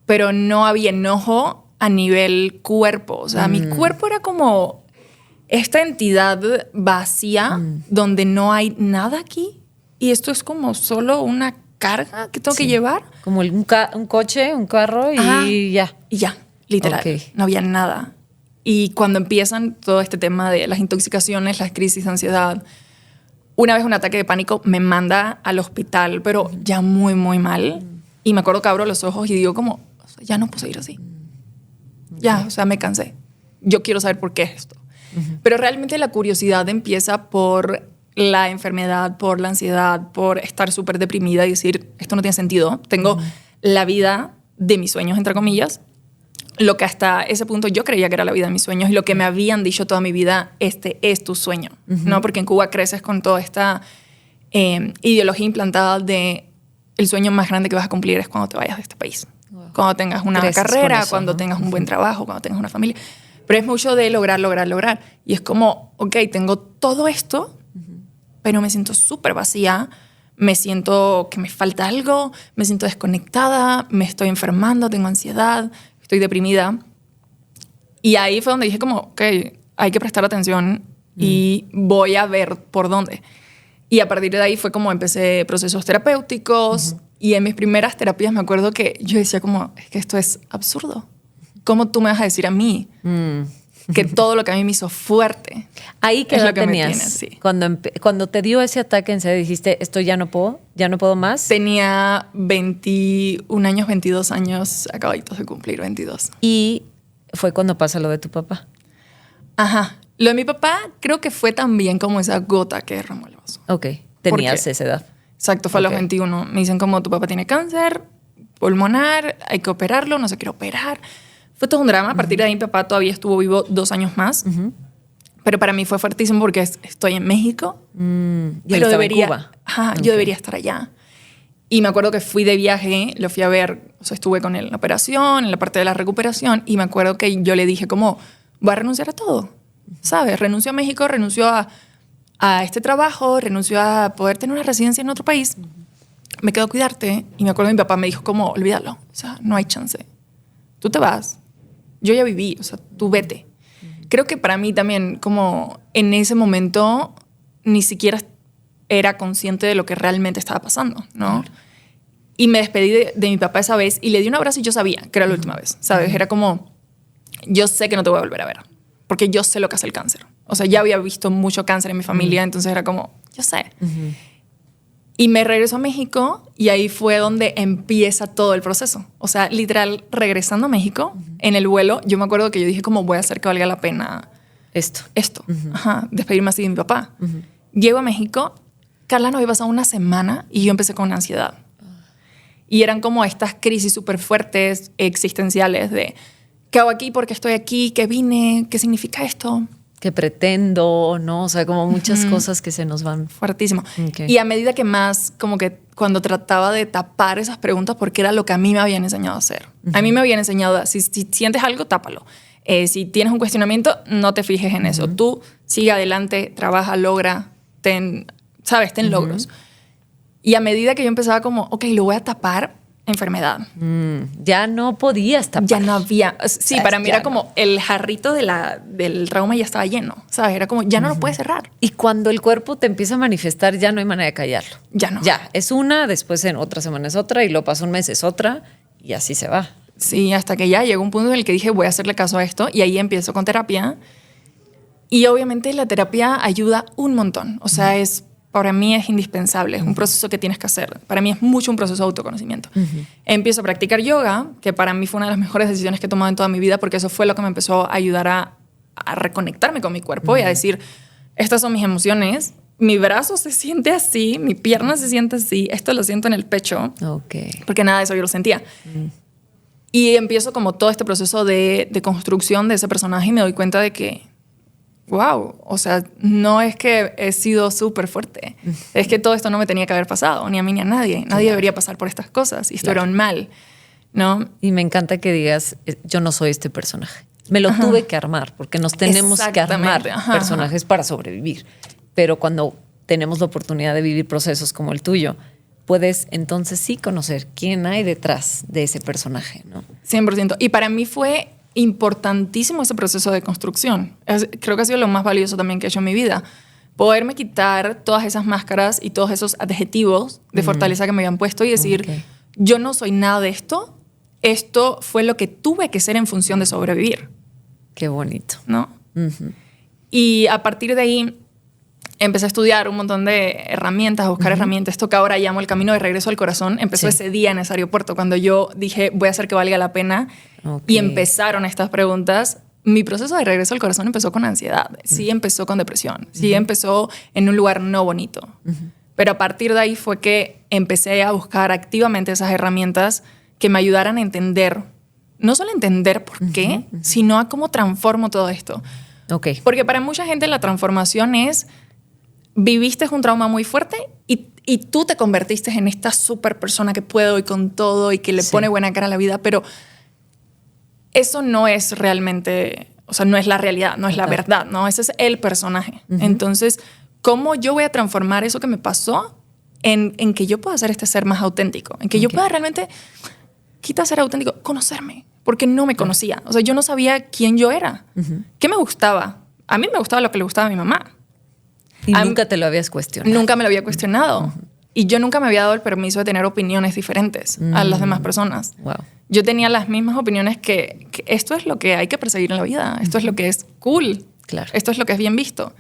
pero no había enojo a nivel cuerpo. O sea, mi cuerpo era como esta entidad vacía donde no hay nada aquí y esto es como solo una carga que tengo que llevar. Como un coche, un carro y ya. Y ya, literal. Okay. No había nada. Y cuando empiezan todo este tema de las intoxicaciones, las crisis de ansiedad, una vez un ataque de pánico me manda al hospital, pero ya muy, muy mal. Y me acuerdo que abro los ojos y digo como, ya no puedo seguir así. Ya, o sea, me cansé. Yo quiero saber por qué es esto. Pero realmente la curiosidad empieza por la enfermedad, por la ansiedad, por estar súper deprimida y decir, esto no tiene sentido. Tengo la vida de mis sueños, entre comillas, lo que hasta ese punto yo creía que era la vida de mis sueños y lo que me habían dicho toda mi vida, este es tu sueño, ¿no? Porque en Cuba creces con toda esta ideología implantada de el sueño más grande que vas a cumplir es cuando te vayas de este país. Wow. Cuando tengas una carrera, eso, cuando tengas un buen trabajo, cuando tengas una familia. Pero es mucho de lograr. Y es como, ok, tengo todo esto, pero me siento súper vacía, me siento que me falta algo, me siento desconectada, me estoy enfermando, tengo ansiedad, estoy deprimida. Y ahí fue donde dije como, ok, hay que prestar atención y voy a ver por dónde. Y a partir de ahí fue como empecé procesos terapéuticos y en mis primeras terapias me acuerdo que yo decía como, es que esto es absurdo. ¿Cómo tú me vas a decir a mí que todo lo que a mí me hizo fuerte? Ahí que lo que tenías, sí. Cuando te dio ese ataque en serio, dijiste, esto ya no puedo más. Tenía 21 años, 22 años, acabaditos de cumplir 22. Y fue cuando pasa lo de tu papá. Ajá. Lo de mi papá creo que fue también como esa gota que derramó el vaso. Ok, tenías esa edad. Exacto, fue a los 21. Me dicen como tu papá tiene cáncer pulmonar, hay que operarlo, no se quiere operar. Fue todo un drama. A partir de ahí mi papá todavía estuvo vivo 2 años más. Pero para mí fue fuertísimo porque estoy en México. Pero debería, en Cuba. Yo debería estar allá. Y me acuerdo que fui de viaje, lo fui a ver, o sea, estuve con él en la operación, en la parte de la recuperación, y me acuerdo que yo le dije como, voy a renunciar a todo, ¿sabes? Renuncio a México, renuncio a este trabajo, renuncio a poder tener una residencia en otro país. Me quedo a cuidarte. Y me acuerdo que mi papá me dijo como, olvídalo, o sea, no hay chance. Tú te vas. Yo ya viví, o sea, tú vete. Creo que para mí también, como en ese momento, ni siquiera era consciente de lo que realmente estaba pasando, ¿no? Claro. Y me despedí de mi papá esa vez y le di un abrazo y yo sabía que era la última vez, ¿sabes? Era como, yo sé que no te voy a volver a ver, porque yo sé lo que hace el cáncer. O sea, ya había visto mucho cáncer en mi familia, entonces era como, yo sé. Y me regreso a México y ahí fue donde empieza todo el proceso. O sea, literal, regresando a México, en el vuelo, yo me acuerdo que yo dije como voy a hacer que valga la pena esto. Ajá, despedirme así de mi papá. Llego a México, Carla no había pasado una semana y yo empecé con ansiedad. Y eran como estas crisis súper fuertes, existenciales de ¿qué hago aquí? ¿Por qué estoy aquí? ¿Qué vine? ¿Qué significa esto? ¿Qué pretendo? ¿No? O sea, como muchas cosas que se nos van. Fuertísimo. Okay. Y a medida que más, como que cuando trataba de tapar esas preguntas, porque era lo que a mí me habían enseñado a hacer. A mí me habían enseñado, si sientes algo, tápalo. Si tienes un cuestionamiento, no te fijes en eso. Tú sigue adelante, trabaja, logra, ten logros. Y a medida que yo empezaba como, ok, lo voy a tapar, enfermedad. Ya no podías tapar. Ya no había. Sí, para mí era como el jarrito del trauma ya estaba lleno, ¿sabes? Era como, ya no lo puedes cerrar. Y cuando el cuerpo te empieza a manifestar, ya no hay manera de callarlo. Ya no. Ya, es una, después en otra semana es otra, y luego pasa un mes es otra, y así se va. Sí, hasta que ya llegó un punto en el que dije, voy a hacerle caso a esto, y ahí empiezo con terapia. Y obviamente la terapia ayuda un montón. O sea, para mí es indispensable, es un proceso que tienes que hacer. Para mí es mucho un proceso de autoconocimiento. Empiezo a practicar yoga, que para mí fue una de las mejores decisiones que he tomado en toda mi vida, porque eso fue lo que me empezó a ayudar a reconectarme con mi cuerpo y a decir, estas son mis emociones, mi brazo se siente así, mi pierna se siente así, esto lo siento en el pecho, porque nada de eso yo lo sentía. Y empiezo como todo este proceso de construcción de ese personaje y me doy cuenta de que wow, o sea, no es que he sido súper fuerte. Es que todo esto no me tenía que haber pasado, ni a mí ni a nadie. Nadie debería pasar por estas cosas y esto era un mal, ¿no? Y me encanta que digas, yo no soy este personaje. Me lo tuve que armar, porque nos tenemos que armar personajes para sobrevivir. Pero cuando tenemos la oportunidad de vivir procesos como el tuyo, puedes entonces sí conocer quién hay detrás de ese personaje, ¿no? 100%. Y para mí fue importantísimo ese proceso de construcción. Creo que ha sido lo más valioso también que he hecho en mi vida. Poderme quitar todas esas máscaras y todos esos adjetivos de fortaleza que me habían puesto y decir, yo no soy nada de esto. Esto fue lo que tuve que ser en función de sobrevivir. Qué bonito. ¿No? Y a partir de ahí empecé a estudiar un montón de herramientas, a buscar herramientas. Esto que ahora llamo el camino de regreso al corazón. Empezó ese día en ese aeropuerto cuando yo dije, voy a hacer que valga la pena. Y empezaron estas preguntas. Mi proceso de regreso al corazón empezó con ansiedad. Sí empezó con depresión. Sí empezó en un lugar no bonito. Pero a partir de ahí fue que empecé a buscar activamente esas herramientas que me ayudaran a entender, no solo entender por qué, sino a cómo transformo todo esto. Porque para mucha gente la transformación es viviste un trauma muy fuerte y tú te convertiste en esta super persona que puede hoy con todo y que le pone buena cara a la vida, pero eso no es realmente, o sea, no es la realidad, no es la verdad, ¿no? Ese es el personaje. Entonces, ¿cómo yo voy a transformar eso que me pasó en que yo pueda ser este ser más auténtico? En que yo pueda realmente, quita ser auténtico, conocerme, porque no me conocía. O sea, yo no sabía quién yo era, qué me gustaba. A mí me gustaba lo que le gustaba a mi mamá. Y nunca te lo habías cuestionado. Nunca me lo había cuestionado. Y yo nunca me había dado el permiso de tener opiniones diferentes a las demás personas. Yo tenía las mismas opiniones que esto es lo que hay que perseguir en la vida. Esto es lo que es cool. Esto es lo que es bien visto.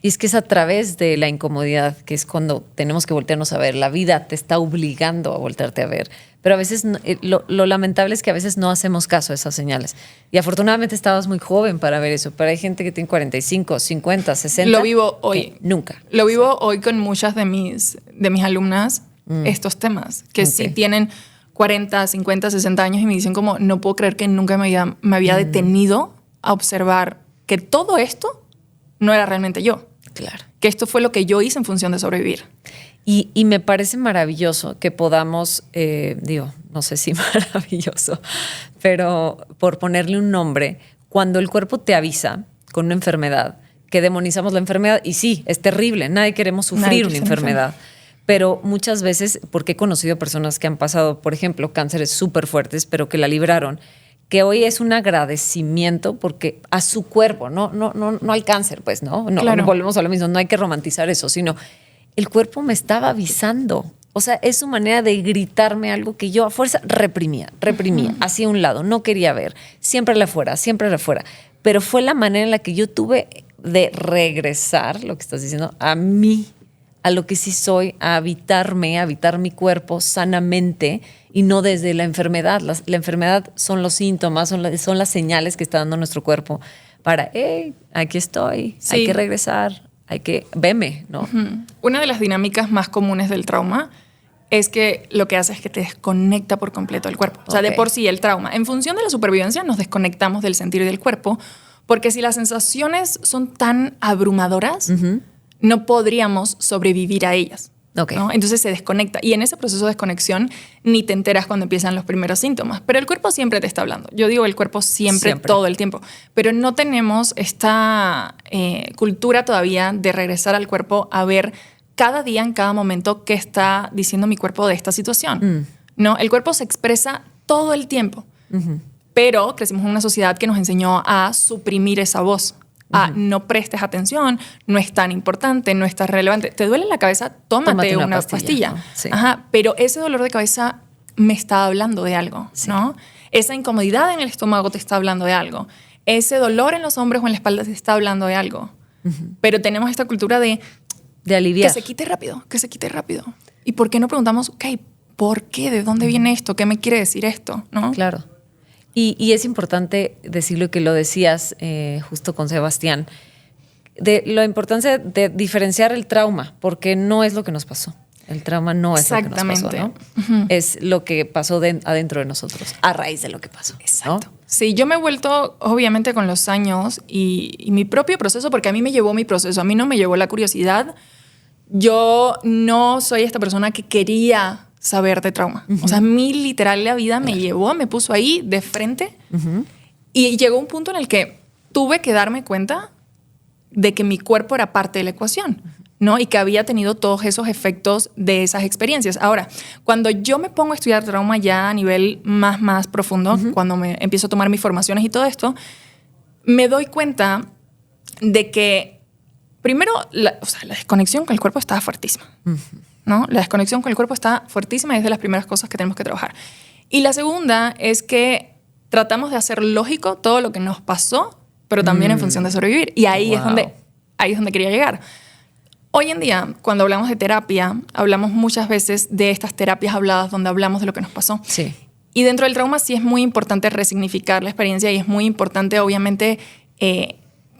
Y es que es a través de la incomodidad, que es cuando tenemos que voltearnos a ver. La vida te está obligando a voltearte a ver. Pero a veces, lo lamentable es que a veces no hacemos caso a esas señales. Y afortunadamente estabas muy joven para ver eso. Pero hay gente que tiene 45, 50, 60. Lo vivo hoy. Nunca. Lo vivo hoy con muchas de mis alumnas, estos temas. Que sí tienen 40, 50, 60 años y me dicen como, no puedo creer que nunca me había detenido a observar que todo esto no era realmente yo. Que esto fue lo que yo hice en función de sobrevivir. Y me parece maravilloso que podamos, no sé si maravilloso, pero por ponerle un nombre, cuando el cuerpo te avisa con una enfermedad, que demonizamos la enfermedad, y sí, es terrible, nadie queremos sufrir una enfermedad. Pero muchas veces, porque he conocido personas que han pasado, por ejemplo, cánceres súper fuertes, pero que la libraron, que hoy es un agradecimiento porque a su cuerpo, no al cáncer, pues, ¿no? Volvemos a lo mismo, no hay que romantizar eso, sino el cuerpo me estaba avisando. O sea, es su manera de gritarme algo que yo a fuerza reprimía, hacia un lado, no quería ver, siempre la fuera. Pero fue la manera en la que yo tuve de regresar, lo que estás diciendo, a mí, a lo que sí soy, a habitar mi cuerpo sanamente y no desde la enfermedad. La enfermedad son los síntomas, son las señales que está dando nuestro cuerpo para, hey, aquí estoy, Sí. hay que regresar, veme, ¿no? Una de las dinámicas más comunes del trauma es que lo que hace es que te desconecta por completo del cuerpo. O sea, de por sí el trauma. En función de la supervivencia nos desconectamos del sentir del cuerpo, porque si las sensaciones son tan abrumadoras, no podríamos sobrevivir a ellas. Okay. ¿no? Entonces se desconecta. Y en ese proceso de desconexión ni te enteras cuando empiezan los primeros síntomas. Pero el cuerpo siempre te está hablando. Yo digo el cuerpo siempre. Todo el tiempo. Pero no tenemos esta cultura todavía de regresar al cuerpo a ver cada día, en cada momento, qué está diciendo mi cuerpo de esta situación. ¿no? El cuerpo se expresa todo el tiempo. Pero crecimos en una sociedad que nos enseñó a suprimir esa voz. No prestes atención, no es tan importante, no es tan relevante. ¿Te duele la cabeza? Tómate una pastilla. ¿no? Sí. Pero ese dolor de cabeza me está hablando de algo, sí. ¿no? Esa incomodidad en el estómago te está hablando de algo. Ese dolor en los hombros o en la espalda te está hablando de algo. Pero tenemos esta cultura de aliviar. Que se quite rápido. ¿Y por qué no preguntamos, ok, ¿por qué? ¿De dónde viene esto? ¿Qué me quiere decir esto? ¿no? Claro. Y es importante decirlo, que lo decías justo con Sebastián, de la importancia de diferenciar el trauma, porque no es lo que nos pasó. El trauma no es lo que nos pasó, ¿no? Es lo que pasó adentro de nosotros, a raíz de lo que pasó. Exacto. ¿no? Sí, yo me he vuelto, obviamente, con los años y mi propio proceso, porque a mí me llevó mi proceso, a mí no me llevó la curiosidad. Yo no soy esta persona que quería saber de trauma. O sea, a mí literal la vida me llevó, me puso ahí de frente y llegó un punto en el que tuve que darme cuenta de que mi cuerpo era parte de la ecuación, ¿no? Y que había tenido todos esos efectos de esas experiencias. Ahora, cuando yo me pongo a estudiar trauma ya a nivel más profundo, cuando me empiezo a tomar mis formaciones y todo esto, me doy cuenta de que primero, la desconexión con el cuerpo estaba fuertísima. ¿no? La desconexión con el cuerpo está fuertísima y es de las primeras cosas que tenemos que trabajar. Y la segunda es que tratamos de hacer lógico todo lo que nos pasó, pero también en función de sobrevivir. Y ahí es donde quería llegar. Hoy en día, cuando hablamos de terapia, hablamos muchas veces de estas terapias habladas donde hablamos de lo que nos pasó. Sí. Y dentro del trauma sí es muy importante resignificar la experiencia y es muy importante, obviamente,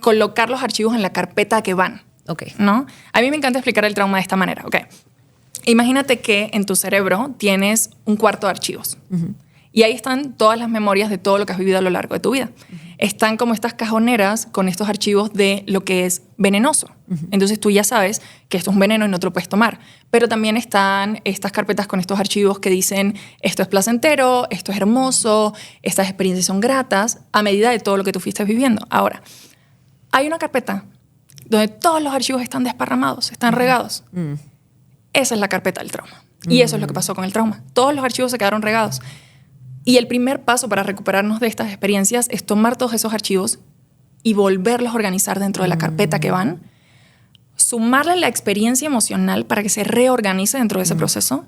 colocar los archivos en la carpeta que van. Okay. ¿no? A mí me encanta explicar el trauma de esta manera. Okay. Imagínate que en tu cerebro tienes un cuarto de archivos. Y ahí están todas las memorias de todo lo que has vivido a lo largo de tu vida. Están como estas cajoneras con estos archivos de lo que es venenoso. Entonces tú ya sabes que esto es un veneno y no te lo puedes tomar. Pero también están estas carpetas con estos archivos que dicen esto es placentero, esto es hermoso, estas experiencias son gratas, a medida de todo lo que tú fuiste viviendo. Ahora, hay una carpeta donde todos los archivos están desparramados, están regados. Esa es la carpeta del trauma. Y eso es lo que pasó con el trauma. Todos los archivos se quedaron regados. Y el primer paso para recuperarnos de estas experiencias es tomar todos esos archivos y volverlos a organizar dentro de la carpeta que van, sumarle la experiencia emocional para que se reorganice dentro de ese proceso.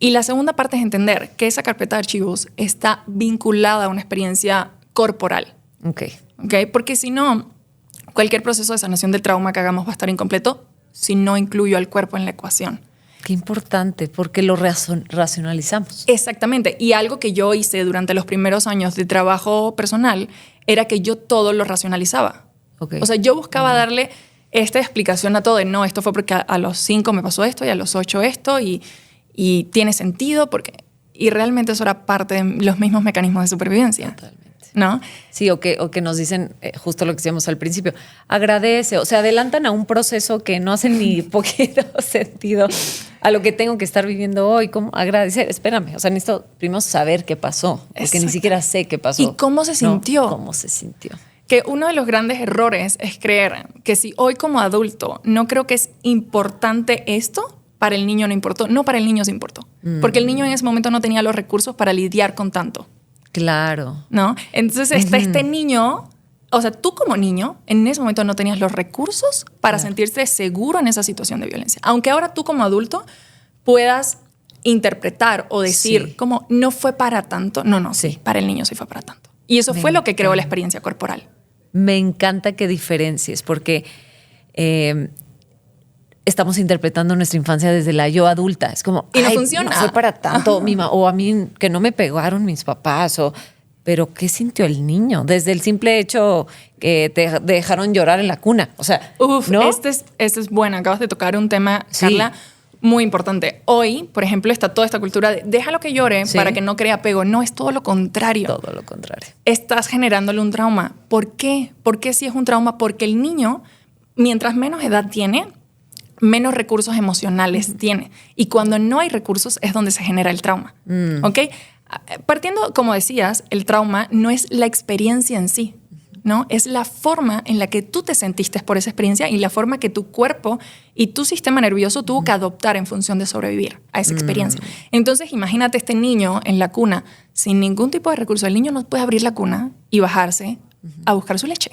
Y la segunda parte es entender que esa carpeta de archivos está vinculada a una experiencia corporal. Okay. Porque si no, cualquier proceso de sanación del trauma que hagamos va a estar incompleto si no incluyo al cuerpo en la ecuación. Qué importante, porque lo racionalizamos. Exactamente. Y algo que yo hice durante los primeros años de trabajo personal era que yo todo lo racionalizaba. Okay. O sea, yo buscaba darle esta explicación a todo de no, esto fue porque a los 5 me pasó esto y a los 8 esto y tiene sentido porque... Y realmente eso era parte de los mismos mecanismos de supervivencia. Totalmente. ¿No? Sí, o que nos dicen justo lo que decíamos al principio, agradece, o sea, adelantan a un proceso que no hace ni poquito sentido a lo que tengo que estar viviendo hoy. ¿Cómo agradecer? Espérame, o sea, necesito primero saber qué pasó, porque ni siquiera sé qué pasó. ¿Y cómo se sintió? No, ¿cómo se sintió? Que uno de los grandes errores es creer que si hoy como adulto no creo que es importante esto, para el niño no importó. No, para el niño sí importó. Porque el niño en ese momento no tenía los recursos para lidiar con tanto. Claro. ¿No? Entonces está este niño, o sea, tú como niño en ese momento no tenías los recursos para sentirte seguro en esa situación de violencia. Aunque ahora tú como adulto puedas interpretar o decir como no fue para tanto. No, sí, para el niño sí fue para tanto. Y eso fue lo que creó la experiencia corporal. me encanta que diferencies, porque estamos interpretando nuestra infancia desde la yo adulta. Es como, y no funciona. No fue para tanto, o a mí que no me pegaron mis papás, pero ¿qué sintió el niño? Desde el simple hecho que te dejaron llorar en la cuna. O sea, ¿no? Este es bueno. Acabas de tocar un tema, Carla, muy importante. Hoy, por ejemplo, está toda esta cultura de déjalo que llore para que no crea apego. No, es todo lo contrario. Todo lo contrario. Estás generándole un trauma. ¿Por qué? ¿Por qué si es un trauma? Porque el niño, mientras menos edad tiene, menos recursos emocionales tiene. Y cuando no hay recursos es donde se genera el trauma. ¿Ok? Partiendo, como decías, el trauma no es la experiencia en sí, ¿no? Es la forma en la que tú te sentiste por esa experiencia y la forma que tu cuerpo y tu sistema nervioso tuvo que adoptar en función de sobrevivir a esa experiencia. Entonces, imagínate este niño en la cuna sin ningún tipo de recurso. El niño no puede abrir la cuna y bajarse a buscar su leche.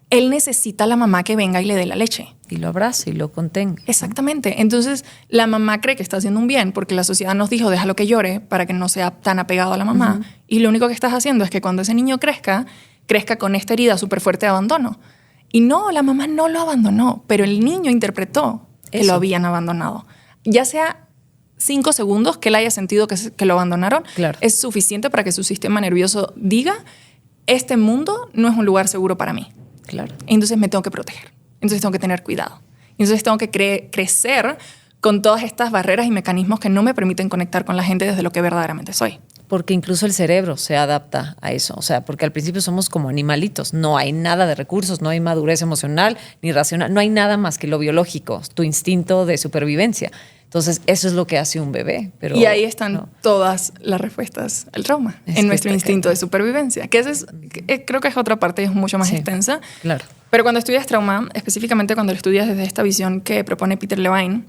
Él necesita a la mamá que venga y le dé la leche. Y lo abrace y lo contenga. Exactamente. Entonces, la mamá cree que está haciendo un bien porque la sociedad nos dijo, déjalo que llore para que no sea tan apegado a la mamá. Y lo único que estás haciendo es que cuando ese niño crezca con esta herida súper fuerte de abandono. Y no, la mamá no lo abandonó, pero el niño interpretó que lo habían abandonado. Ya sea 5 segundos que él haya sentido que lo abandonaron, es suficiente para que su sistema nervioso diga, este mundo no es un lugar seguro para mí. Claro. Entonces me tengo que proteger. Entonces tengo que tener cuidado. Entonces tengo que crecer con todas estas barreras y mecanismos que no me permiten conectar con la gente desde lo que verdaderamente soy. Porque incluso el cerebro se adapta a eso. O sea, porque al principio somos como animalitos. No hay nada de recursos, no hay madurez emocional ni racional. No hay nada más que lo biológico, tu instinto de supervivencia. Entonces, eso es lo que hace un bebé. Pero, y ahí están todas las respuestas al trauma, en nuestro instinto de supervivencia. Que creo que es otra parte y es mucho más extensa. Claro. Pero cuando estudias trauma, específicamente cuando lo estudias desde esta visión que propone Peter Levine,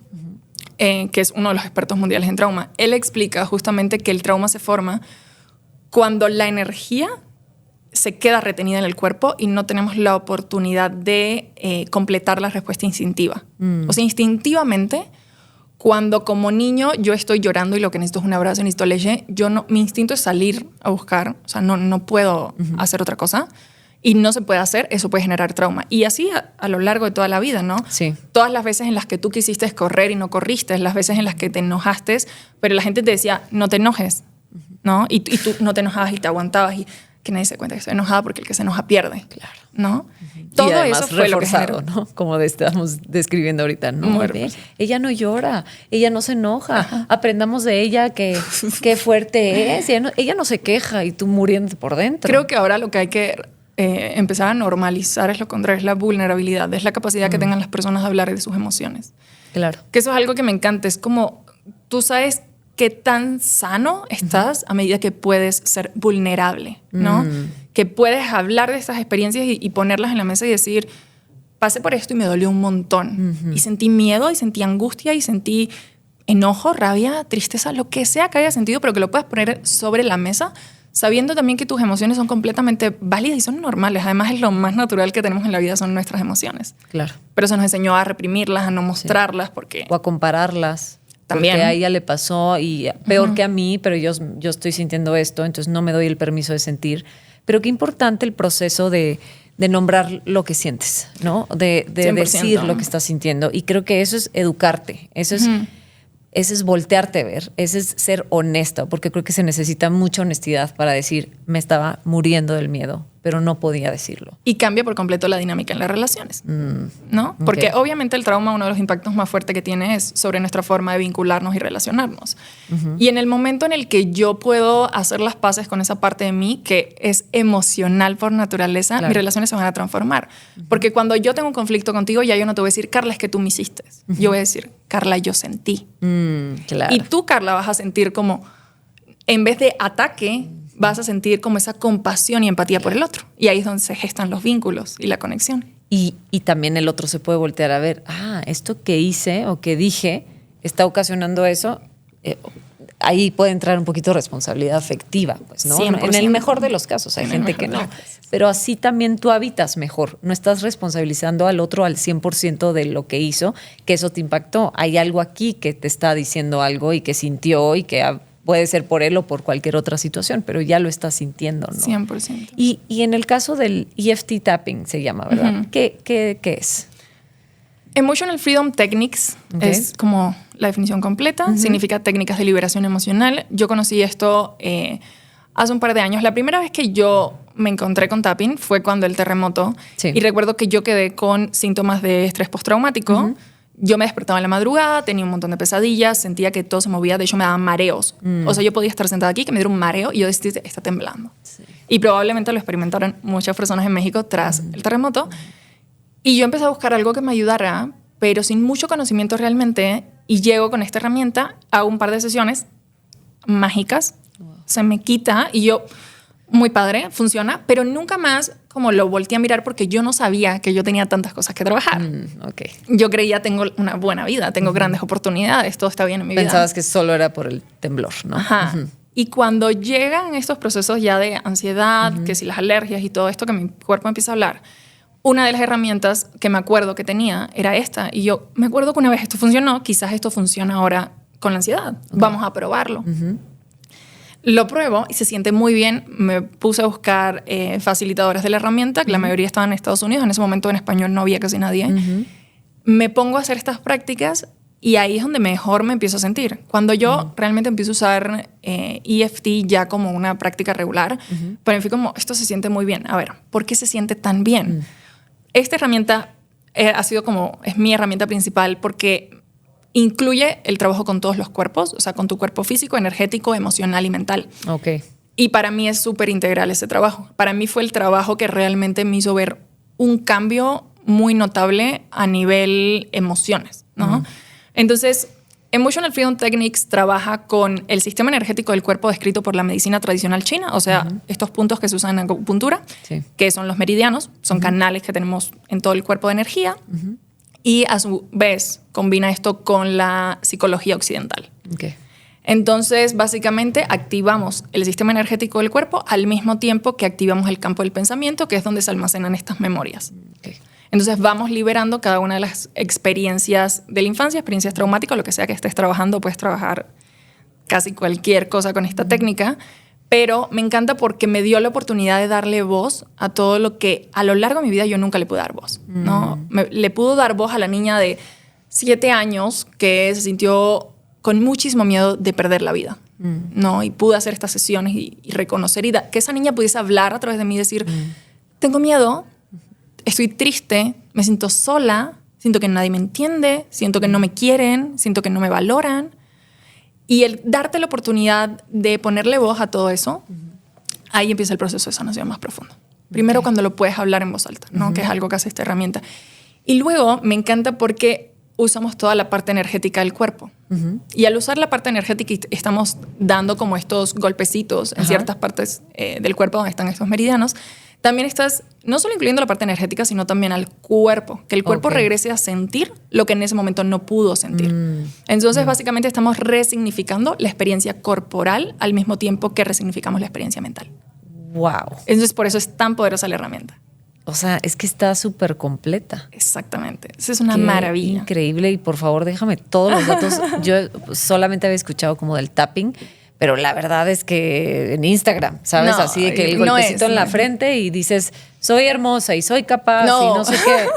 que es uno de los expertos mundiales en trauma, él explica justamente que el trauma se forma cuando la energía se queda retenida en el cuerpo y no tenemos la oportunidad de completar la respuesta instintiva. O sea, instintivamente, cuando como niño yo estoy llorando y lo que necesito es un abrazo, necesito leche, mi instinto es salir a buscar, o sea, no puedo hacer otra cosa. Y no se puede hacer, eso puede generar trauma. Y así a lo largo de toda la vida, ¿no? Sí. Todas las veces en las que tú quisiste correr y no corriste, las veces en las que te enojaste, pero la gente te decía, no te enojes, ¿no? Y tú no te enojabas y te aguantabas y que nadie se cuenta que estoy enojada porque el que se enoja pierde, claro, ¿no? Todo y además eso fue reforzado, lo que generó, ¿no? Como estamos describiendo ahorita, ¿no? Ella no llora, ella no se enoja, aprendamos de ella qué fuerte es, ella no se queja y tú muriéndote por dentro. Creo que ahora lo que hay que empezar a normalizar es lo contrario, es la vulnerabilidad, es la capacidad que tengan las personas de hablar de sus emociones. Claro. Que eso es algo que me encanta, es como tú sabes qué tan sano estás a medida que puedes ser vulnerable, ¿no? Que puedes hablar de estas experiencias y ponerlas en la mesa y decir, pasé por esto y me dolió un montón. Y sentí miedo y sentí angustia y sentí enojo, rabia, tristeza, lo que sea que haya sentido, pero que lo puedas poner sobre la mesa sabiendo también que tus emociones son completamente válidas y son normales. Además, es lo más natural que tenemos en la vida, son nuestras emociones. Claro. Pero eso nos enseñó a reprimirlas, a no mostrarlas, porque... O a compararlas. También. Porque a ella le pasó y peor que a mí, pero yo estoy sintiendo esto, entonces no me doy el permiso de sentir. Pero qué importante el proceso de nombrar lo que sientes, ¿no? De decir lo que estás sintiendo. Y creo que eso es educarte. Eso es voltearte a ver, ese es ser honesto, porque creo que se necesita mucha honestidad para decir, me estaba muriendo del miedo, pero no podía decirlo. Y cambia por completo la dinámica en las relaciones, ¿no? Porque obviamente el trauma, uno de los impactos más fuertes que tiene es sobre nuestra forma de vincularnos y relacionarnos. Y en el momento en el que yo puedo hacer las paces con esa parte de mí, que es emocional por naturaleza, mis relaciones se van a transformar. Porque cuando yo tengo un conflicto contigo, ya yo no te voy a decir, Carla, es que tú me hiciste. Yo voy a decir, Carla, yo sentí. Claro. Y tú, Carla, vas a sentir como, en vez de ataque, vas a sentir como esa compasión y empatía por el otro. Y ahí es donde se gestan los vínculos y la conexión. Y también el otro se puede voltear a ver, esto que hice o que dije está ocasionando eso. Ahí puede entrar un poquito de responsabilidad afectiva, pues, ¿no? 100%. En el mejor de los casos, hay gente que no. Pero así también tú habitas mejor. No estás responsabilizando al otro al 100% de lo que hizo, que eso te impactó. Hay algo aquí que te está diciendo algo y que sintió y que puede ser por él o por cualquier otra situación, pero ya lo estás sintiendo, ¿no? 100%. Y en el caso del EFT tapping se llama, ¿verdad? ¿Qué es? Emotional Freedom Techniques es como la definición completa. Significa técnicas de liberación emocional. Yo conocí esto hace un par de años. La primera vez que yo me encontré con tapping fue cuando el terremoto. Sí. Y recuerdo que yo quedé con síntomas de estrés postraumático. Yo me despertaba en la madrugada, tenía un montón de pesadillas, sentía que todo se movía, de hecho me daban mareos. O sea, yo podía estar sentada aquí, que me diera un mareo y yo decía, está temblando. Sí. Y probablemente lo experimentaron muchas personas en México tras el terremoto. Y yo empecé a buscar algo que me ayudara, pero sin mucho conocimiento realmente, y llego con esta herramienta, hago un par de sesiones mágicas, se me quita y yo, muy padre, funciona, pero nunca más como lo volteé a mirar porque yo no sabía que yo tenía tantas cosas que trabajar. Yo creía, tengo una buena vida, tengo grandes oportunidades, todo está bien en mi vida. Pensabas que solo era por el temblor, ¿no? Ajá. Y cuando llegan estos procesos ya de ansiedad, que si las alergias y todo esto, que mi cuerpo empieza a hablar, una de las herramientas que me acuerdo que tenía era esta. Y yo me acuerdo que una vez esto funcionó, quizás esto funciona ahora con la ansiedad. Vamos a probarlo. Lo pruebo y se siente muy bien. Me puse a buscar facilitadores de la herramienta, que la mayoría estaban en Estados Unidos. En ese momento en español no había casi nadie. Me pongo a hacer estas prácticas y ahí es donde mejor me empiezo a sentir. Cuando yo realmente empiezo a usar EFT ya como una práctica regular, para mí fue como, esto se siente muy bien. A ver, ¿por qué se siente tan bien? Esta herramienta es mi herramienta principal porque incluye el trabajo con todos los cuerpos, o sea, con tu cuerpo físico, energético, emocional y mental. Y para mí es súper integral ese trabajo. Para mí fue el trabajo que realmente me hizo ver un cambio muy notable a nivel emociones, ¿no? Entonces, Emotional Freedom Techniques trabaja con el sistema energético del cuerpo descrito por la medicina tradicional china, o sea, estos puntos que se usan en acupuntura, que son los meridianos, son canales que tenemos en todo el cuerpo de energía, y a su vez combina esto con la psicología occidental. Entonces, básicamente, activamos el sistema energético del cuerpo al mismo tiempo que activamos el campo del pensamiento, que es donde se almacenan estas memorias. Entonces vamos liberando cada una de las experiencias de la infancia, experiencias traumáticas, lo que sea que estés trabajando, puedes trabajar casi cualquier cosa con esta técnica, pero me encanta porque me dio la oportunidad de darle voz a todo lo que a lo largo de mi vida yo nunca le pude dar voz, ¿no? Le pudo dar voz a la niña de 7 años que se sintió con muchísimo miedo de perder la vida, ¿no? Y pude hacer estas sesiones y reconocer y que esa niña pudiese hablar a través de mí y decir, tengo miedo, estoy triste, me siento sola, siento que nadie me entiende, siento que no me quieren, siento que no me valoran. Y el darte la oportunidad de ponerle voz a todo eso, ahí empieza el proceso de sanación más profundo. Primero cuando lo puedes hablar en voz alta, ¿no? Que es algo que hace esta herramienta. Y luego me encanta porque usamos toda la parte energética del cuerpo. Y al usar la parte energética estamos dando como estos golpecitos en ciertas partes del cuerpo donde están estos meridianos. También estás no solo incluyendo la parte energética, sino también al cuerpo, que el cuerpo regrese a sentir lo que en ese momento no pudo sentir. Entonces, básicamente estamos resignificando la experiencia corporal al mismo tiempo que resignificamos la experiencia mental. ¡Wow! Entonces, por eso es tan poderosa la herramienta. O sea, es que está súper completa. Exactamente. Eso es una maravilla. Increíble. Y por favor, déjame todos los datos. Yo solamente había escuchado como del tapping, pero la verdad es que en Instagram, ¿sabes? No, así de que el golpecito en la frente y dices, soy hermosa y soy capaz y no sé qué.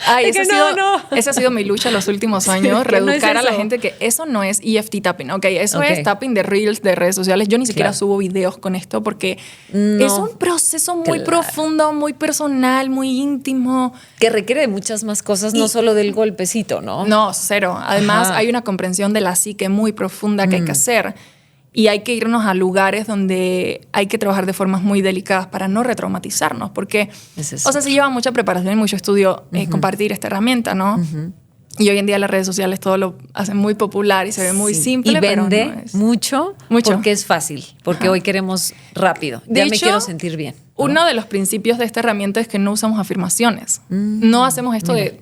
Ay, esa ha sido mi lucha los últimos años, reeducar a la gente que eso no es EFT tapping, ¿ok? Eso es tapping de reels, de redes sociales. Yo ni siquiera subo videos con esto porque es un proceso muy profundo, muy personal, muy íntimo. Que requiere de muchas más cosas, no solo del golpecito, ¿no? No, cero. Además, hay una comprensión de la psique muy profunda que hay que hacer. Y hay que irnos a lugares donde hay que trabajar de formas muy delicadas para no retraumatizarnos. Porque, o sea, se lleva mucha preparación y mucho estudio compartir esta herramienta, ¿no? Y hoy en día las redes sociales todo lo hacen muy popular y se ve muy simple. Y vende pero no es. mucho porque es fácil. Porque hoy queremos rápido. De hecho, me quiero sentir bien, ¿no? Uno de los principios de esta herramienta es que no usamos afirmaciones. No hacemos esto de...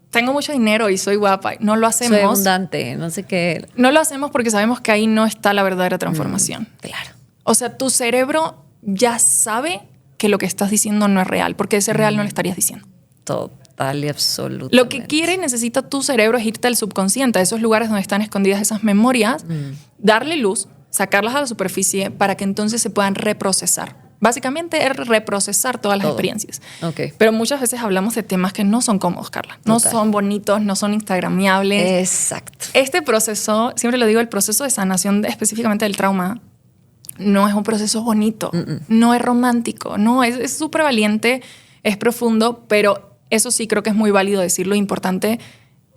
Tengo mucho dinero y soy guapa. No lo hacemos. Soy abundante, no sé qué. No lo hacemos porque sabemos que ahí no está la verdadera transformación. Claro. O sea, tu cerebro ya sabe que lo que estás diciendo no es real, porque ese real no lo estarías diciendo. Total y absolutamente. Lo que quiere y necesita tu cerebro es irte al subconsciente, a esos lugares donde están escondidas esas memorias, darle luz sacarlas a la superficie para que entonces se puedan reprocesar. Básicamente es reprocesar todas las experiencias. Okay. Pero muchas veces hablamos de temas que no son cómodos, Carla. No son bonitos, no son instagramiables. Exacto. Este proceso, siempre lo digo, el proceso de sanación específicamente del trauma, no es un proceso bonito, no es romántico, no, es súper valiente, es profundo, pero eso sí creo que es muy válido decirlo. Importante,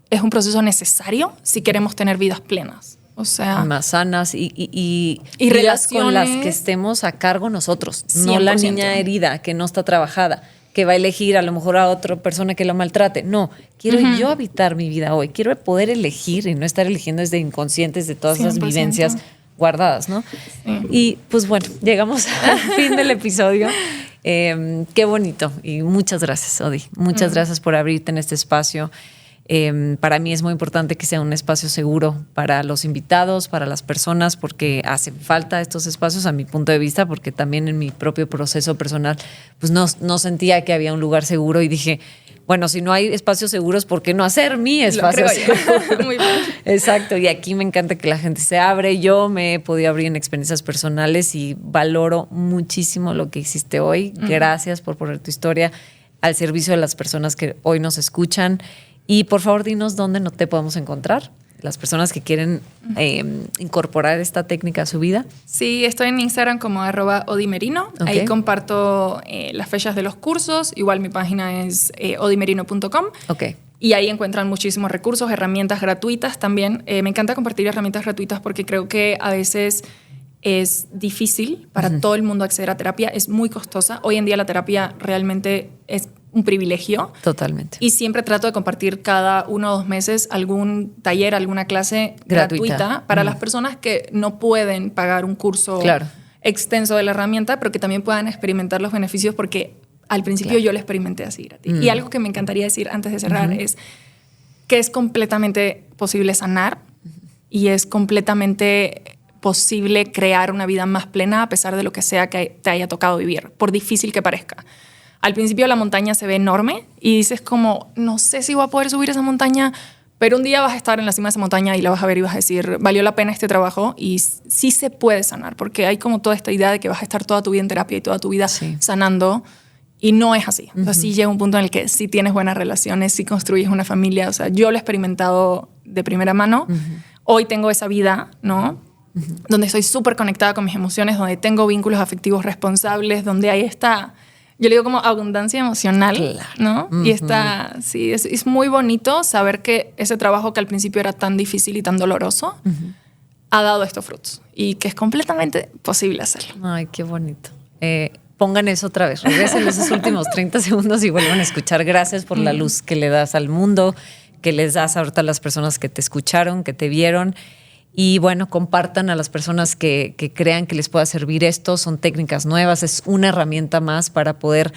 es un proceso necesario si queremos tener vidas plenas. O sea, más sanas y relaciones vidas con las que estemos a cargo nosotros, 100%. No la niña herida que no está trabajada, que va a elegir a lo mejor a otra persona que lo maltrate. No, quiero yo habitar mi vida hoy, quiero poder elegir y no estar eligiendo desde inconscientes de todas 100%. Esas vivencias guardadas, ¿no? Sí. Y pues bueno, llegamos al fin del episodio. Qué bonito y muchas gracias, Odi. Muchas gracias por abrirte en este espacio. Para mí es muy importante que sea un espacio seguro para los invitados, para las personas, porque hacen falta estos espacios a mi punto de vista, porque también en mi propio proceso personal pues no sentía que había un lugar seguro y dije, bueno, si no hay espacios seguros, ¿por qué no hacer mi espacio seguro? Muy bien. Exacto, y aquí me encanta que la gente se abre. Yo me he podido abrir en experiencias personales y valoro muchísimo lo que hiciste hoy. Gracias por poner tu historia al servicio de las personas que hoy nos escuchan. Y por favor, dinos dónde no te podemos encontrar, las personas que quieren incorporar esta técnica a su vida. Sí, estoy en Instagram como @odimerino. Okay. Ahí comparto las fechas de los cursos. Igual mi página es odimerino.com. Okay. Y ahí encuentran muchísimos recursos, herramientas gratuitas también. Me encanta compartir herramientas gratuitas porque creo que a veces es difícil para todo el mundo acceder a terapia. Es muy costosa. Hoy en día la terapia realmente es un privilegio. Totalmente. Y siempre trato de compartir cada 1 o 2 meses algún taller, alguna clase gratuita para las personas que no pueden pagar un curso extenso de la herramienta, pero que también puedan experimentar los beneficios, porque al principio yo lo experimenté así gratis. Y algo que me encantaría decir antes de cerrar es que es completamente posible sanar y es completamente posible crear una vida más plena a pesar de lo que sea que te haya tocado vivir, por difícil que parezca. Al principio la montaña se ve enorme y dices como, no sé si voy a poder subir esa montaña, pero un día vas a estar en la cima de esa montaña y la vas a ver y vas a decir, valió la pena este trabajo. Y sí se puede sanar, porque hay como toda esta idea de que vas a estar toda tu vida en terapia y toda tu vida sanando, y no es así. O sea, sí llega un punto en el que sí tienes buenas relaciones, sí construyes una familia. O sea, yo lo he experimentado de primera mano. Hoy tengo esa vida, ¿no? Donde estoy súper conectada con mis emociones, donde tengo vínculos afectivos responsables, donde hay esta... Yo le digo como abundancia emocional, ¿no? Y está, sí, es muy bonito saber que ese trabajo que al principio era tan difícil y tan doloroso ha dado estos frutos y que es completamente posible hacerlo. Ay, qué bonito. Pongan eso otra vez, regresen esos últimos 30 segundos y vuelvan a escuchar. Gracias por la luz que le das al mundo, que les das ahorita a las personas que te escucharon, que te vieron. Y bueno, compartan a las personas que crean que les pueda servir esto. Son técnicas nuevas, es una herramienta más para poder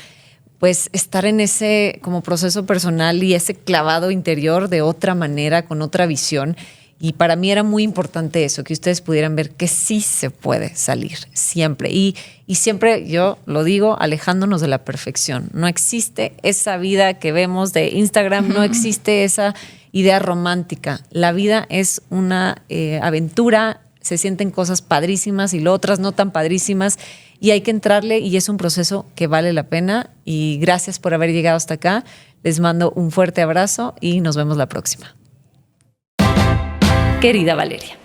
pues estar en ese como proceso personal y ese clavado interior de otra manera, con otra visión. Y para mí era muy importante eso, que ustedes pudieran ver que sí se puede salir, siempre. Y siempre, yo lo digo, alejándonos de la perfección. No existe esa vida que vemos de Instagram, no existe esa idea romántica. La vida es una aventura, se sienten cosas padrísimas y otras no tan padrísimas, y hay que entrarle, y es un proceso que vale la pena. Y gracias por haber llegado hasta acá. Les mando un fuerte abrazo y nos vemos la próxima. Querida Valeria,